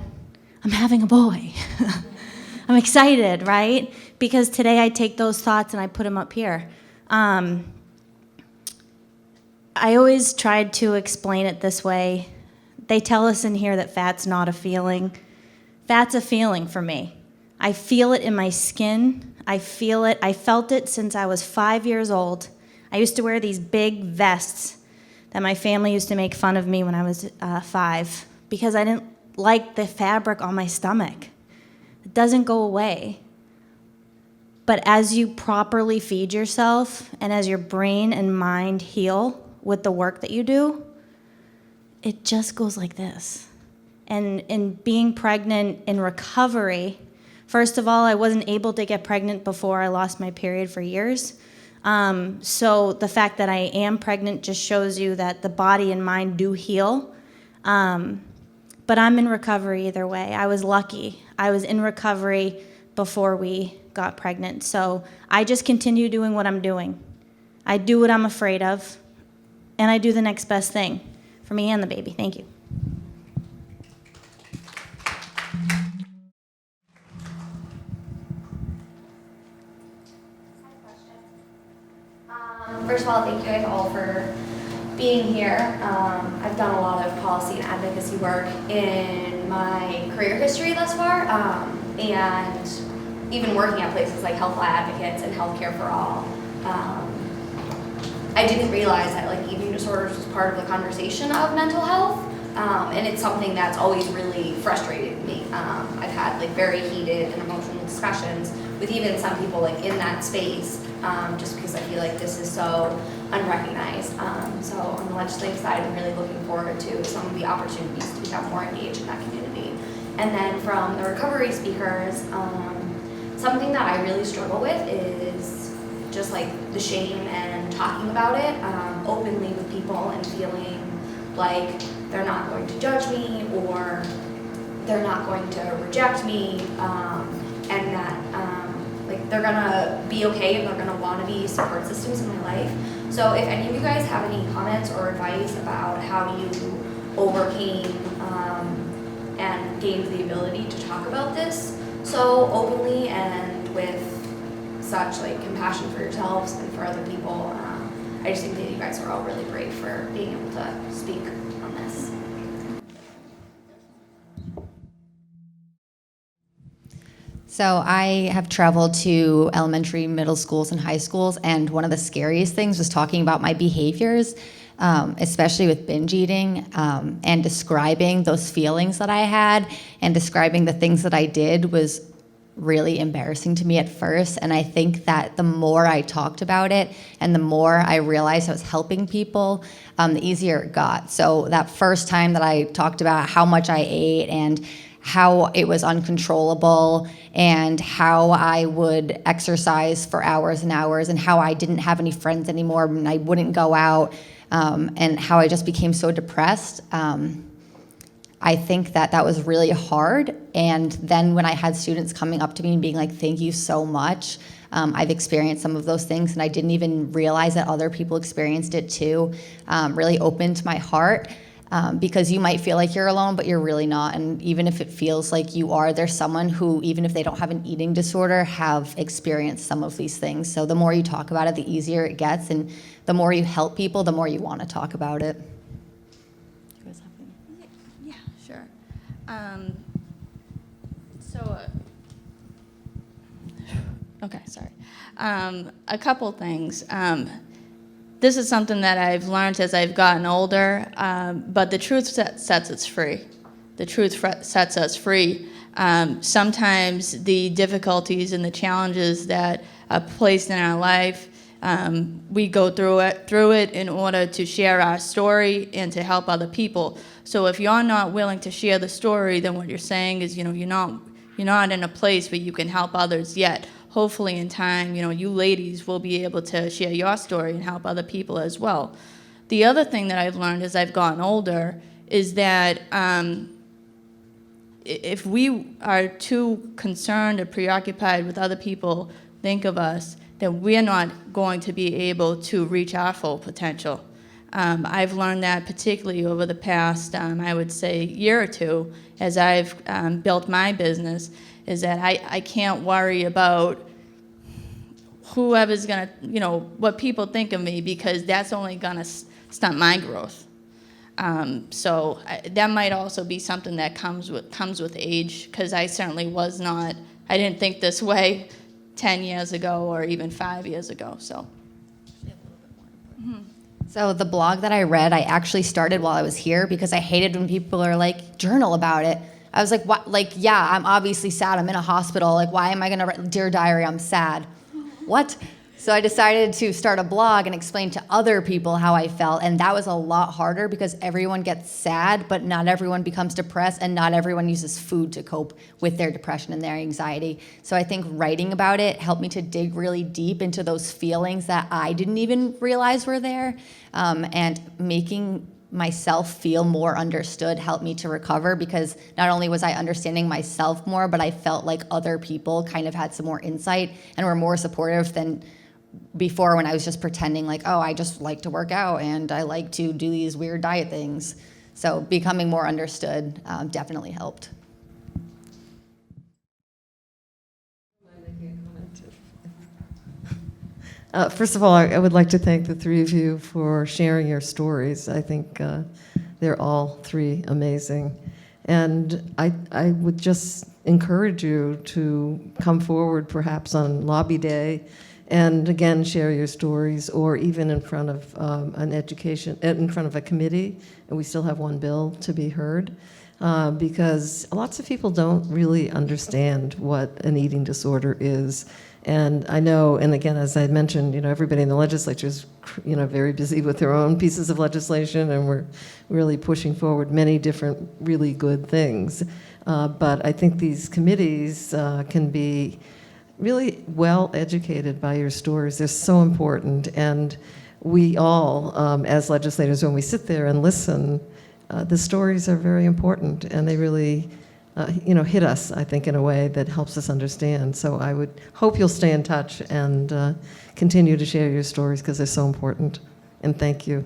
Speaker 7: I'm having a boy. I'm excited, right? Because today I take those thoughts and I put them up here. I always tried to explain it this way. They tell us in here that fat's not a feeling. Fat's a feeling for me. I feel it in my skin. I feel it. I felt it since I was 5 years old. I used to wear these big vests that my family used to make fun of me when I was 5 because I didn't like the fabric on my stomach. It doesn't go away. But as you properly feed yourself and as your brain and mind heal with the work that you do, it just goes like this. And in being pregnant in recovery, first of all, I wasn't able to get pregnant before I lost my period for years. So the fact that I am pregnant just shows you that the body and mind do heal. But I'm in recovery either way. I was lucky. I was in recovery before we got pregnant. So I just continue doing what I'm doing. I do what I'm afraid of, and I do the next best thing for me and the baby. Thank you.
Speaker 4: First of all, thank you guys all for being here. I've done a lot of policy and advocacy work in my career history thus far, and even working at places like Health Law Advocates and Healthcare for All. I didn't realize that eating disorders was part of the conversation of mental health, and it's something that's always really frustrated me. I've had very heated and emotional discussions with even some people in that space, just because I feel like this is so unrecognized. So on the legislative side, I'm really looking forward to some of the opportunities to become more engaged in that community. And then from the recovery speakers, something that I really struggle with is just the shame and talking about it openly with people and feeling like they're not going to judge me or they're not going to reject me, and that they're gonna be okay and they're gonna want to be support systems in my life. So if any of you guys have any comments or advice about how you overcame and gained the ability to talk about this so openly and with such compassion for yourselves and for other people, I just think that you guys are all really brave for being able to speak on this.
Speaker 6: So I have traveled to elementary, middle schools, and high schools, and one of the scariest things was talking about my behaviors, especially with binge eating, and describing those feelings that I had and describing the things that I did was really embarrassing to me at first. And I think that the more I talked about it and the more I realized I was helping people, the easier it got. So that first time that I talked about how much I ate and how it was uncontrollable and how I would exercise for hours and hours and how I didn't have any friends anymore and I wouldn't go out, and how I just became so depressed. I think that that was really hard. And then when I had students coming up to me and being like, thank you so much, I've experienced some of those things and I didn't even realize that other people experienced it too, really opened my heart. Because you might feel like you're alone, but you're really not. And even if it feels like you are, there's someone who, even if they don't have an eating disorder, have experienced some of these things. So the more you talk about it, the easier it gets. And the more you help people, the more you want to talk about it.
Speaker 10: Yeah, sure.
Speaker 8: Okay, sorry. A couple things. This is something that I've learned as I've gotten older, but the truth sets us free. The truth sets us free. Sometimes the difficulties and the challenges that are placed in our life, we go through it in order to share our story and to help other people. So if you're not willing to share the story, then what you're saying is, you're not in a place where you can help others yet. Hopefully in time, you ladies will be able to share your story and help other people as well. The other thing that I've learned as I've gotten older is that if we are too concerned or preoccupied with other people think of us, then we're not going to be able to reach our full potential. I've learned that particularly over the past, I would say, year or two, as I've built my business, is that I can't worry about whoever's gonna, what people think of me, because that's only gonna stunt my growth. So that might also be something that comes with age, because I certainly I didn't think this way 10 years ago or even 5 years ago, so.
Speaker 6: So the blog that I read, I actually started while I was here because I hated when people are like, journal about it. I was like, what? Like, yeah, I'm obviously sad. I'm in a hospital. Like, why am I going to write, Dear Diary, I'm sad? What? So I decided to start a blog and explain to other people how I felt. And that was a lot harder because everyone gets sad, but not everyone becomes depressed, and not everyone uses food to cope with their depression and their anxiety. So I think writing about it helped me to dig really deep into those feelings that I didn't even realize were there. And making myself feel more understood helped me to recover, because not only was I understanding myself more, but I felt like other people kind of had some more insight and were more supportive than before, when I was just pretending like, oh, I just like to work out and I like to do these weird diet things. So becoming more understood definitely helped.
Speaker 5: First of all, I would like to thank the three of you for sharing your stories. I think they're all three amazing. And I would just encourage you to come forward perhaps on Lobby Day and again share your stories, or even in front of in front of a committee, and we still have one bill to be heard, because lots of people don't really understand what an eating disorder is. And I know, and again, as I mentioned, everybody in the legislature is, very busy with their own pieces of legislation, and we're really pushing forward many different really good things. But I think these committees can be really well educated by your stories. They're so important, and we all, as legislators, when we sit there and listen, the stories are very important, and they really hit us, I think, in a way that helps us understand. So I would hope you'll stay in touch and continue to share your stories, because they're so important. And thank you.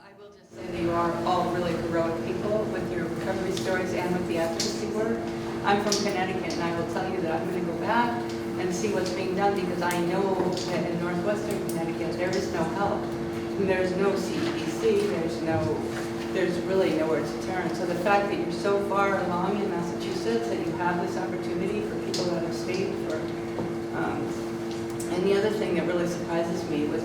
Speaker 10: I will just say that you are all really heroic people with your recovery stories and with the advocacy work. I'm from Connecticut, and I will tell you that I'm going to go back and see what's being done, because I know that in northwestern Connecticut there is no help. And there's no CEDC, there's really nowhere to turn. So the fact that you're so far along in Massachusetts, that you have this opportunity for people out of state, and the other thing that really surprises me was,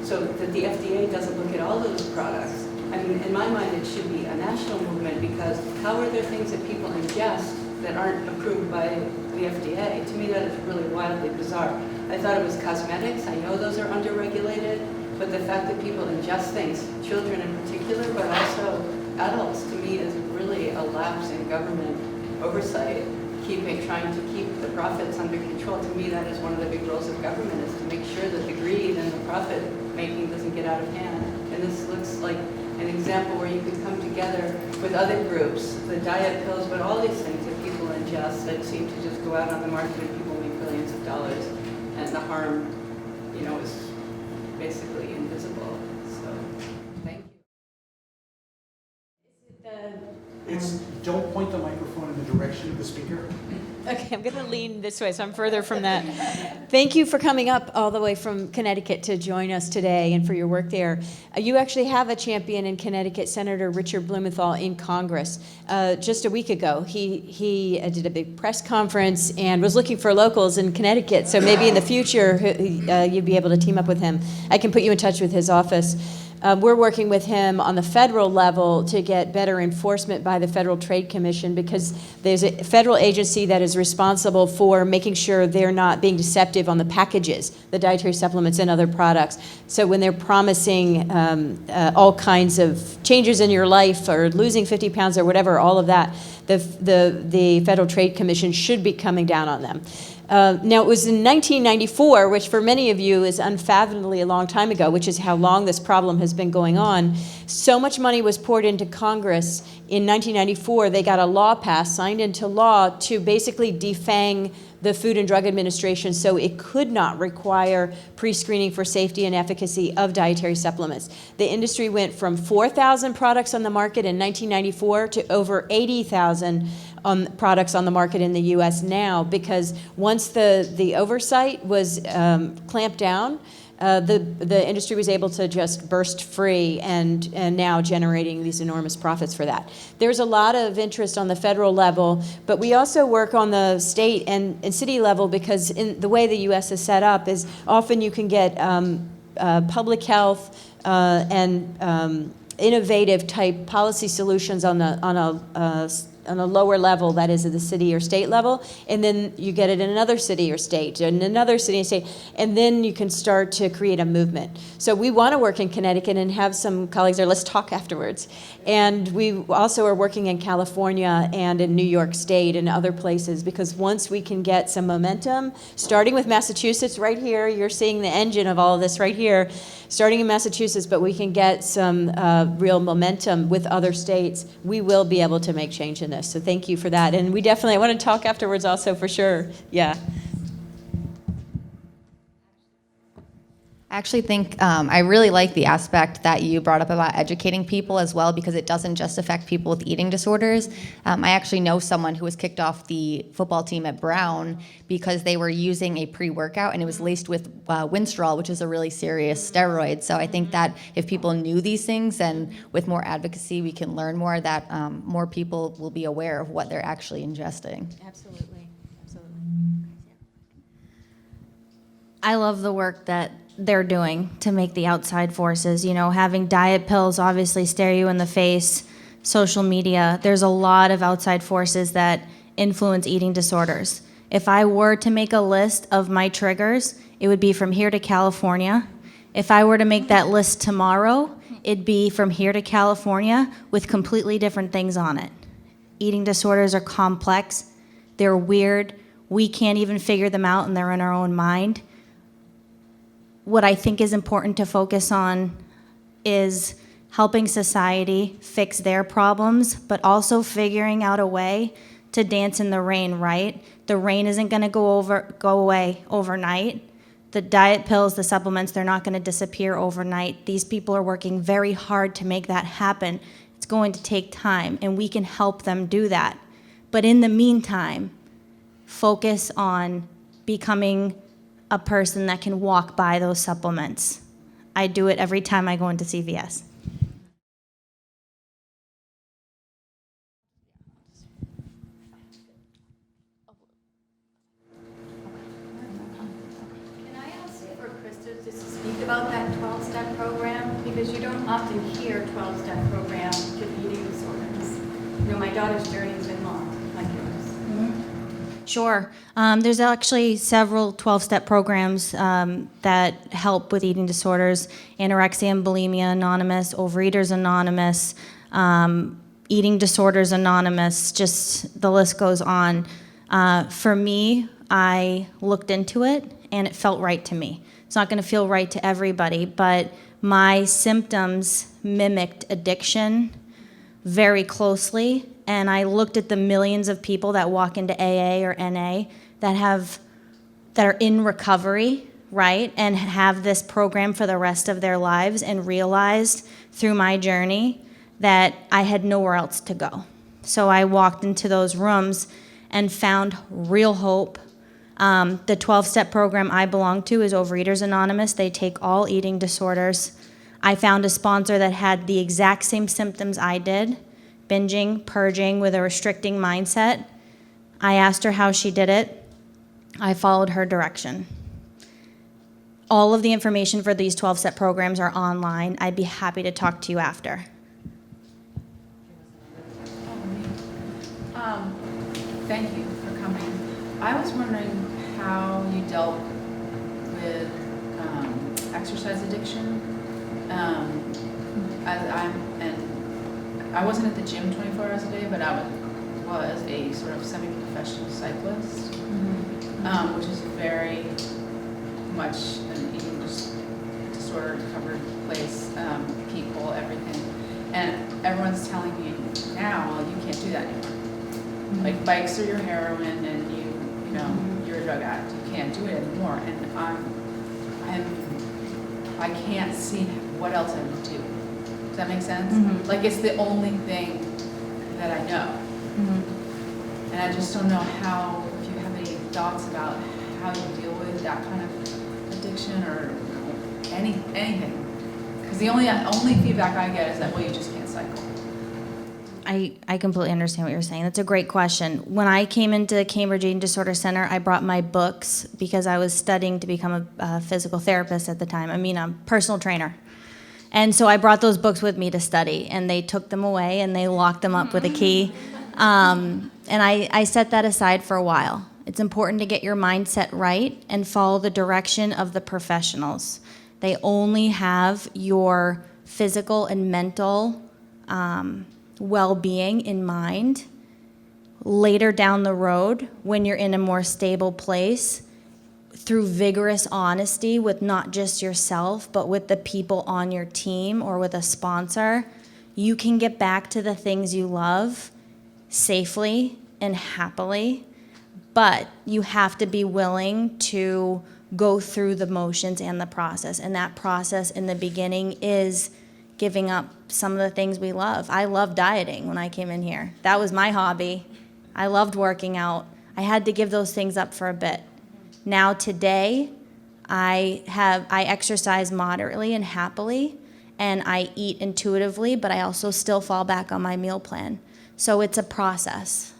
Speaker 10: so that the FDA doesn't look at all those products. I mean, in my mind, it should be a national movement, because how are there things that people ingest that aren't approved by the FDA? To me, that is really wildly bizarre. I thought it was cosmetics. I know those are under-regulated, but the fact that people ingest things, children in particular, but also adults, to me is really a lapse in government oversight, trying to keep the profits under control. To me, that is one of the big roles of government, is to make sure that the greed and the profit making doesn't get out of hand. And this looks like an example where you could come together with other groups, the diet pills, but all these things that people ingest that seem to just go out on the market and people make billions of dollars, and the harm, is basically invisible. So, thank you.
Speaker 11: It's don't point the microphone in the direction of the speaker.
Speaker 2: Okay, I'm going to lean this way, so I'm further from that. Thank you for coming up all the way from Connecticut to join us today and for your work there. You actually have a champion in Connecticut, Senator Richard Blumenthal, in Congress. Just a week ago, he did a big press conference and was looking for locals in Connecticut, so maybe in the future you'd be able to team up with him. I can put you in touch with his office. We're working with him on the federal level to get better enforcement by the Federal Trade Commission, because there's a federal agency that is responsible for making sure they're not being deceptive on the packages, the dietary supplements and other products. So when they're promising all kinds of changes in your life or losing 50 pounds or whatever, all of that, the Federal Trade Commission should be coming down on them. Now, it was in 1994, which for many of you is unfathomably a long time ago, which is how long this problem has been going on. So much money was poured into Congress. In 1994, they got a law passed, signed into law, to basically defang the Food and Drug Administration so it could not require pre-screening for safety and efficacy of dietary supplements. The industry went from 4,000 products on the market in 1994 to over 80,000 products on the market in the U.S. now, because once the oversight was clamped down, the industry was able to just burst free and now generating these enormous profits for that. There's a lot of interest on the federal level, but we also work on the state and city level, because in the way the U.S. is set up is often you can get public health and innovative type policy solutions on a lower level, that is at the city or state level, and then you get it in another city or state, and another city and state, and then you can start to create a movement. So we want to work in Connecticut and have some colleagues there. Let's talk afterwards. And we also are working in California and in New York State and other places, because once we can get some momentum, starting with Massachusetts right here, you're seeing the engine of all of this right here, starting in Massachusetts, but we can get some real momentum with other states, we will be able to make change in this. So thank you for that. And we definitely, I want to talk afterwards also for sure. Yeah.
Speaker 6: I actually think I really like the aspect that you brought up about educating people as well, because it doesn't just affect people with eating disorders. I actually know someone who was kicked off the football team at Brown because they were using a pre-workout and it was laced with Winstrol, which is a really serious steroid. So I think that if people knew these things, and with more advocacy we can learn more, that more people will be aware of what they're actually ingesting.
Speaker 2: Absolutely. Absolutely.
Speaker 7: I love the work that they're doing to make the outside forces. You know, having diet pills obviously stare you in the face, social media. There's a lot of outside forces that influence eating disorders. If I were to make a list of my triggers, it would be from here to California. If I were to make that list tomorrow, it'd be from here to California with completely different things on it. Eating disorders are complex. They're weird. We can't even figure them out, and they're in our own mind. What I think is important to focus on is helping society fix their problems, but also figuring out a way to dance in the rain, right? The rain isn't going to go away overnight. The diet pills, the supplements, they're not going to disappear overnight. These people are working very hard to make that happen. It's going to take time, and we can help them do that. But in the meantime, focus on becoming a person that can walk by those supplements. I do it every time I go into CVS.
Speaker 4: Can I ask for Krista to speak about that 12-step program? Because you don't often hear 12-step program for eating disorders. You know, my daughter's journey has been long, like yours.
Speaker 7: Sure. There's actually several 12-step programs that help with eating disorders: Anorexia and Bulimia Anonymous, Overeaters Anonymous, Eating Disorders Anonymous, just the list goes on. For me, I looked into it and it felt right to me. It's not going to feel right to everybody, but my symptoms mimicked addiction very closely. And I looked at the millions of people that walk into AA or NA that are in recovery, right, and have this program for the rest of their lives, and realized through my journey that I had nowhere else to go. So I walked into those rooms and found real hope. The 12-step program I belong to is Overeaters Anonymous. They take all eating disorders. I found a sponsor that had the exact same symptoms I did, binging, purging with a restricting mindset. I asked her how she did it. I followed her direction. All of the information for these 12-step programs are online. I'd be happy to talk to you after.
Speaker 12: Thank you for coming. I was wondering how you dealt with exercise addiction. I wasn't at the gym 24 hours a day, but I was a sort of semi-professional cyclist, which is very much an eating disorder covered place, people, everything. And everyone's telling me now, well, you can't do that anymore. Like bikes are your heroin, and you know, you're a drug addict. You can't do it anymore. And I can't see what else I would do. Does that make sense?
Speaker 7: Mm-hmm.
Speaker 12: Like it's the only thing that I know.
Speaker 7: Mm-hmm.
Speaker 12: And I just don't know how, if you have any thoughts about how you deal with that kind of addiction or anything. Because the only feedback I get is that, well, you just can't cycle.
Speaker 7: I completely understand what you're saying. That's a great question. When I came into the Cambridge Eating Disorder Center, I brought my books because I was studying to become a physical therapist at the time. A personal trainer. And so I brought those books with me to study, and they took them away and they locked them up with a key. And I set that aside for a while. It's important to get your mindset right and follow the direction of the professionals. They only have your physical and mental well-being in mind. Later down the road, when you're in a more stable place, through vigorous honesty with not just yourself, but with the people on your team or with a sponsor, you can get back to the things you love safely and happily. But you have to be willing to go through the motions and the process. And that process in the beginning is giving up some of the things we love. I loved dieting when I came in here. That was my hobby. I loved working out. I had to give those things up for a bit. Now today, I exercise moderately and happily, and I eat intuitively, but I also still fall back on my meal plan. So it's a process.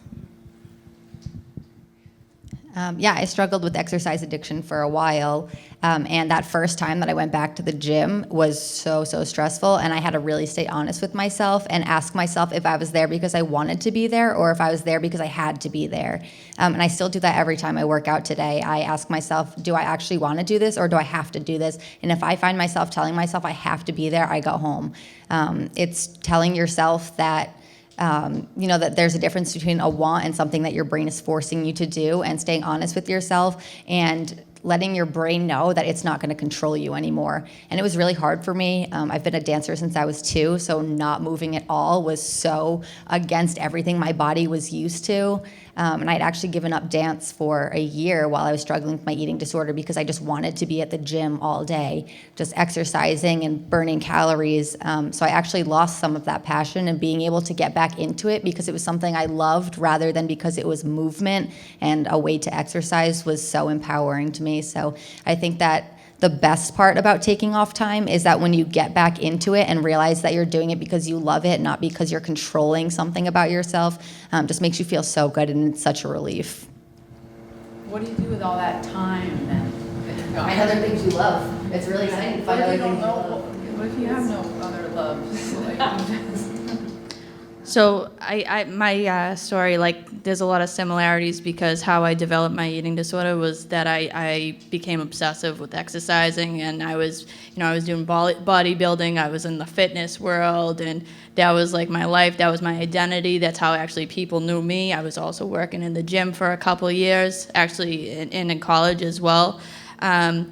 Speaker 6: I struggled with exercise addiction for a while. And that first time that I went back to the gym was so stressful. And I had to really stay honest with myself and ask myself if I was there because I wanted to be there or if I was there because I had to be there. And I still do that every time I work out today. I ask myself, do I actually want to do this or do I have to do this? And if I find myself telling myself I have to be there, I go home. It's telling yourself that that there's a difference between a want and something that your brain is forcing you to do, and staying honest with yourself and letting your brain know that it's not going to control you anymore. And it was really hard for me. I've been a dancer since I was 2, so not moving at all was so against everything my body was used to. And I'd actually given up dance for a year while I was struggling with my eating disorder because I just wanted to be at the gym all day, just exercising and burning calories. So I actually lost some of that passion, and being able to get back into it because it was something I loved rather than because it was movement and a way to exercise was so empowering to me. So I think that the best part about taking off time is that when you get back into it and realize that you're doing it because you love it, not because you're controlling something about yourself, just makes you feel so good, and it's such a relief.
Speaker 12: What do you do with all that time then?
Speaker 6: Find other things you love. It's really exciting.
Speaker 12: What if you don't know? What if you have no other loves?
Speaker 8: So my story, there's a lot of similarities because how I developed my eating disorder was that I became obsessive with exercising, and I was doing bodybuilding. I was in the fitness world, and that was like my life. That was my identity. That's how actually people knew me. I was also working in the gym for a couple of years, actually in college as well. I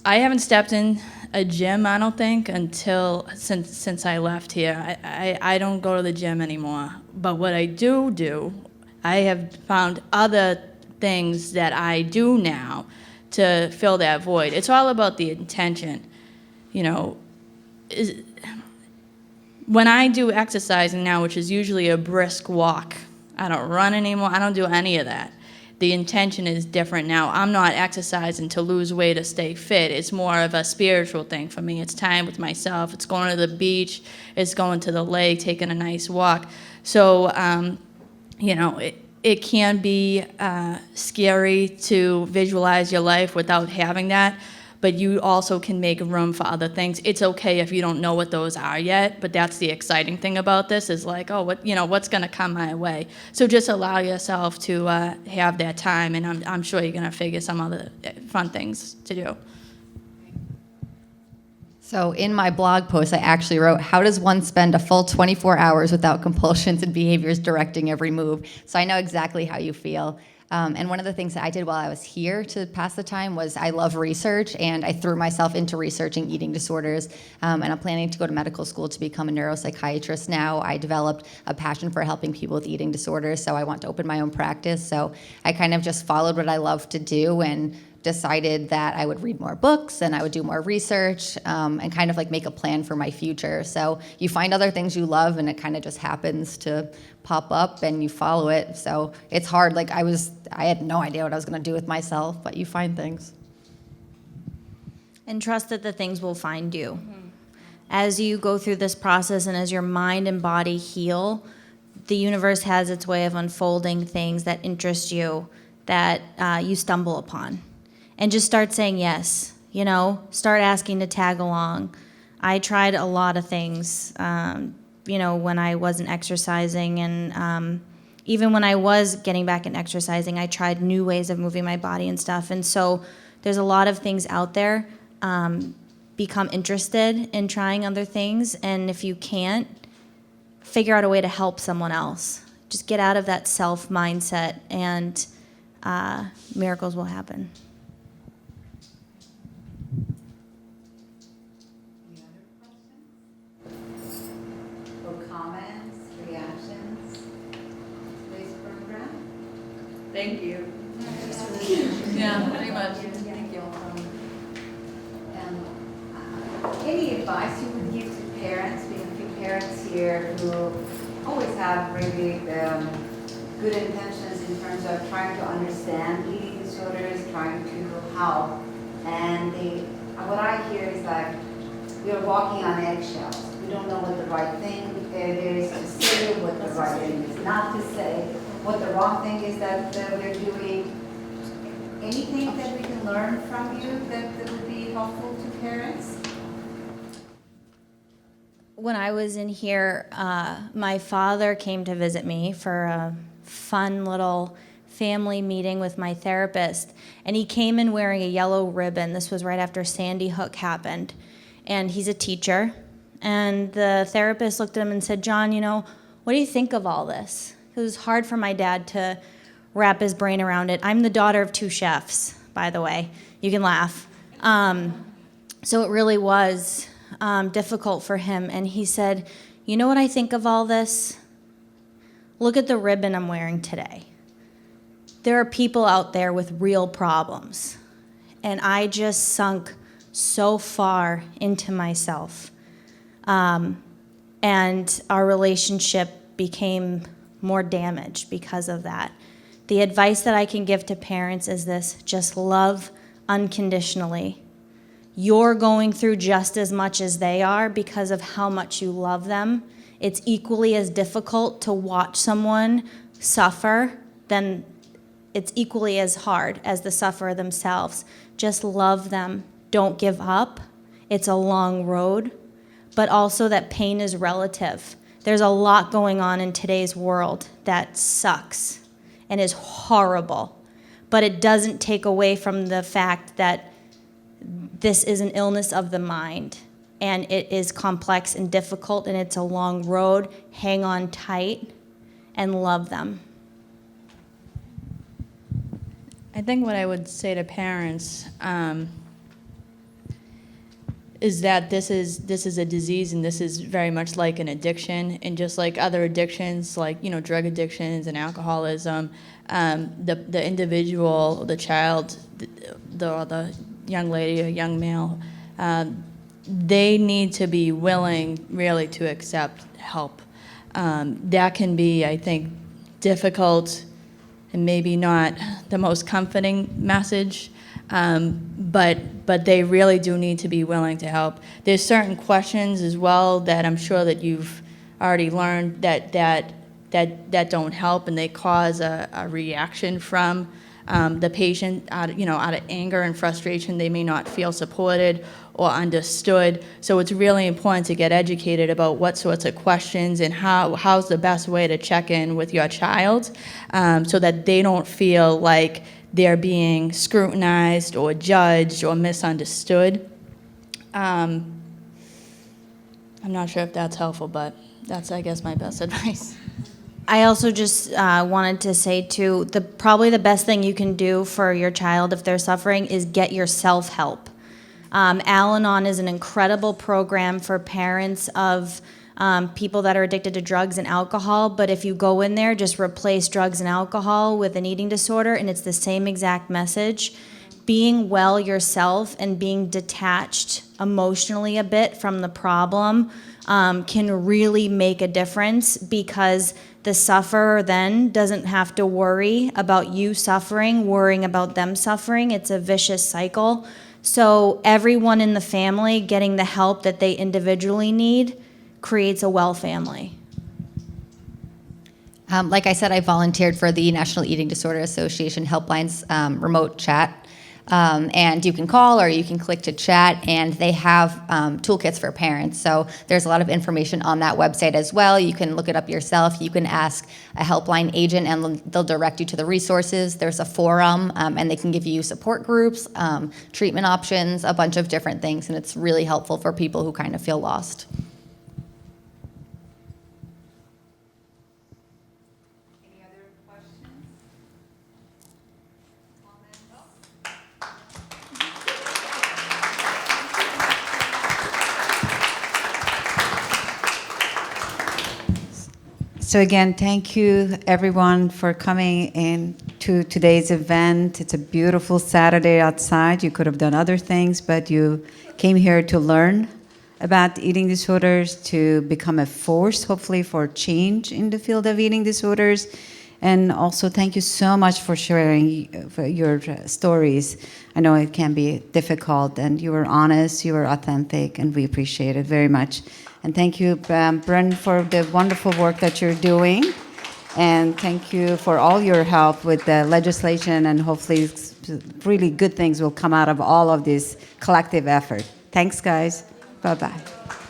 Speaker 8: haven't stepped in a gym, I don't think, since I left here. I don't go to the gym anymore. But what I do, I have found other things that I do now to fill that void. It's all about the intention. when I do exercising now, which is usually a brisk walk, I don't run anymore, I don't do any of that. The intention is different now. I'm not exercising to lose weight or stay fit. It's more of a spiritual thing for me. It's time with myself. It's going to the beach. It's going to the lake, taking a nice walk. So, it can be scary to visualize your life without having that, but you also can make room for other things. It's okay if you don't know what those are yet, but that's the exciting thing about this is like, oh, what's going to come my way? So just allow yourself to have that time, and I'm sure you're going to figure some other fun things to do.
Speaker 6: So in my blog post, I actually wrote, how does one spend a full 24 hours without compulsions and behaviors directing every move? So I know exactly how you feel. And one of the things that I did while I was here to pass the time was I love research, and I threw myself into researching eating disorders. And I'm planning to go to medical school to become a neuropsychiatrist now. I developed a passion for helping people with eating disorders, so I want to open my own practice. So I kind of just followed what I love to do and decided that I would read more books and I would do more research and kind of like make a plan for my future. So you find other things you love and it kind of just happens to pop up and you follow it. So it's hard. Like I had no idea what I was going to do with myself, but you find things.
Speaker 7: And trust that the things will find you. As you go through this process and as your mind and body heal, the universe has its way of unfolding things that interest you that you stumble upon. And just start saying yes, start asking to tag along. I tried a lot of things, when I wasn't exercising, and even when I was getting back in exercising, I tried new ways of moving my body and stuff. And so there's a lot of things out there. Become interested in trying other things, and if you can't, figure out a way to help someone else. Just get out of that self mindset, and miracles will happen.
Speaker 10: Thank you.
Speaker 12: Yeah, pretty much. Thank you.
Speaker 1: Any advice you would give to parents? We have a few parents here who always have really good intentions in terms of trying to understand eating disorders, trying to help. And what I hear is like we are walking on eggshells. We don't know what the right thing is to say, what the right thing is not to say, what the wrong thing is that we're doing. Anything that we can learn from you that would be helpful to parents?
Speaker 7: When I was in here, my father came to visit me for a fun little family meeting with my therapist, and he came in wearing a yellow ribbon. This was right after Sandy Hook happened, and he's a teacher. And the therapist looked at him and said, John, what do you think of all this? It was hard for my dad to wrap his brain around it. I'm the daughter of 2 chefs, by the way. You can laugh. So it really was difficult for him. And he said, you know what I think of all this? Look at the ribbon I'm wearing today. There are people out there with real problems. And I just sunk so far into myself. And our relationship became more damaged because of that. The advice that I can give to parents is this: just love unconditionally. You're going through just as much as they are because of how much you love them. It's equally as difficult to watch someone suffer, then it's equally as hard as the sufferer themselves. Just love them. Don't give up. It's a long road, but also that pain is relative. There's a lot going on in today's world that sucks and is horrible, but it doesn't take away from the fact that this is an illness of the mind, and it is complex and difficult, and it's a long road. Hang on tight and love them.
Speaker 8: I think what I would say to parents is that this is a disease, and this is very much like an addiction, and just like other addictions, like drug addictions and alcoholism, the individual, the child, the young lady or young male, they need to be willing really to accept help. That can be, I think, difficult and maybe not the most comforting message, but they really do need to be willing to help. There's certain questions as well that I'm sure that you've already learned that don't help, and they cause a reaction from the patient out of anger and frustration. They may not feel supported or understood. So it's really important to get educated about what sorts of questions and how's the best way to check in with your child, so that they don't feel like they're being scrutinized or judged or misunderstood. I'm not sure if that's helpful, but that's, I guess, my best advice.
Speaker 7: I also just wanted to say too, probably the best thing you can do for your child if they're suffering is get yourself help. Al-Anon is an incredible program for parents of people that are addicted to drugs and alcohol, but if you go in there, just replace drugs and alcohol with an eating disorder, and it's the same exact message. Being well yourself and being detached emotionally a bit from the problem can really make a difference, because the sufferer then doesn't have to worry about you suffering, worrying about them suffering. It's a vicious cycle. So everyone in the family getting the help that they individually need creates a well family.
Speaker 6: Like I said, I volunteered for the National Eating Disorder Association Helpline's remote chat. And you can call or you can click to chat, and they have toolkits for parents. So there's a lot of information on that website as well. You can look it up yourself. You can ask a helpline agent and they'll direct you to the resources. There's a forum, and they can give you support groups, treatment options, a bunch of different things. And it's really helpful for people who kind of feel lost.
Speaker 1: So again, thank you everyone for coming in to today's event. It's a beautiful Saturday outside. You could have done other things, but you came here to learn about eating disorders, to become a force, hopefully, for change in the field of eating disorders. And also, thank you so much for sharing your stories. I know it can be difficult, and you were honest, you were authentic, and we appreciate it very much. And thank you, Bren, for the wonderful work that you're doing. And thank you for all your help with the legislation, and hopefully really good things will come out of all of this collective effort. Thanks, guys. Bye-bye.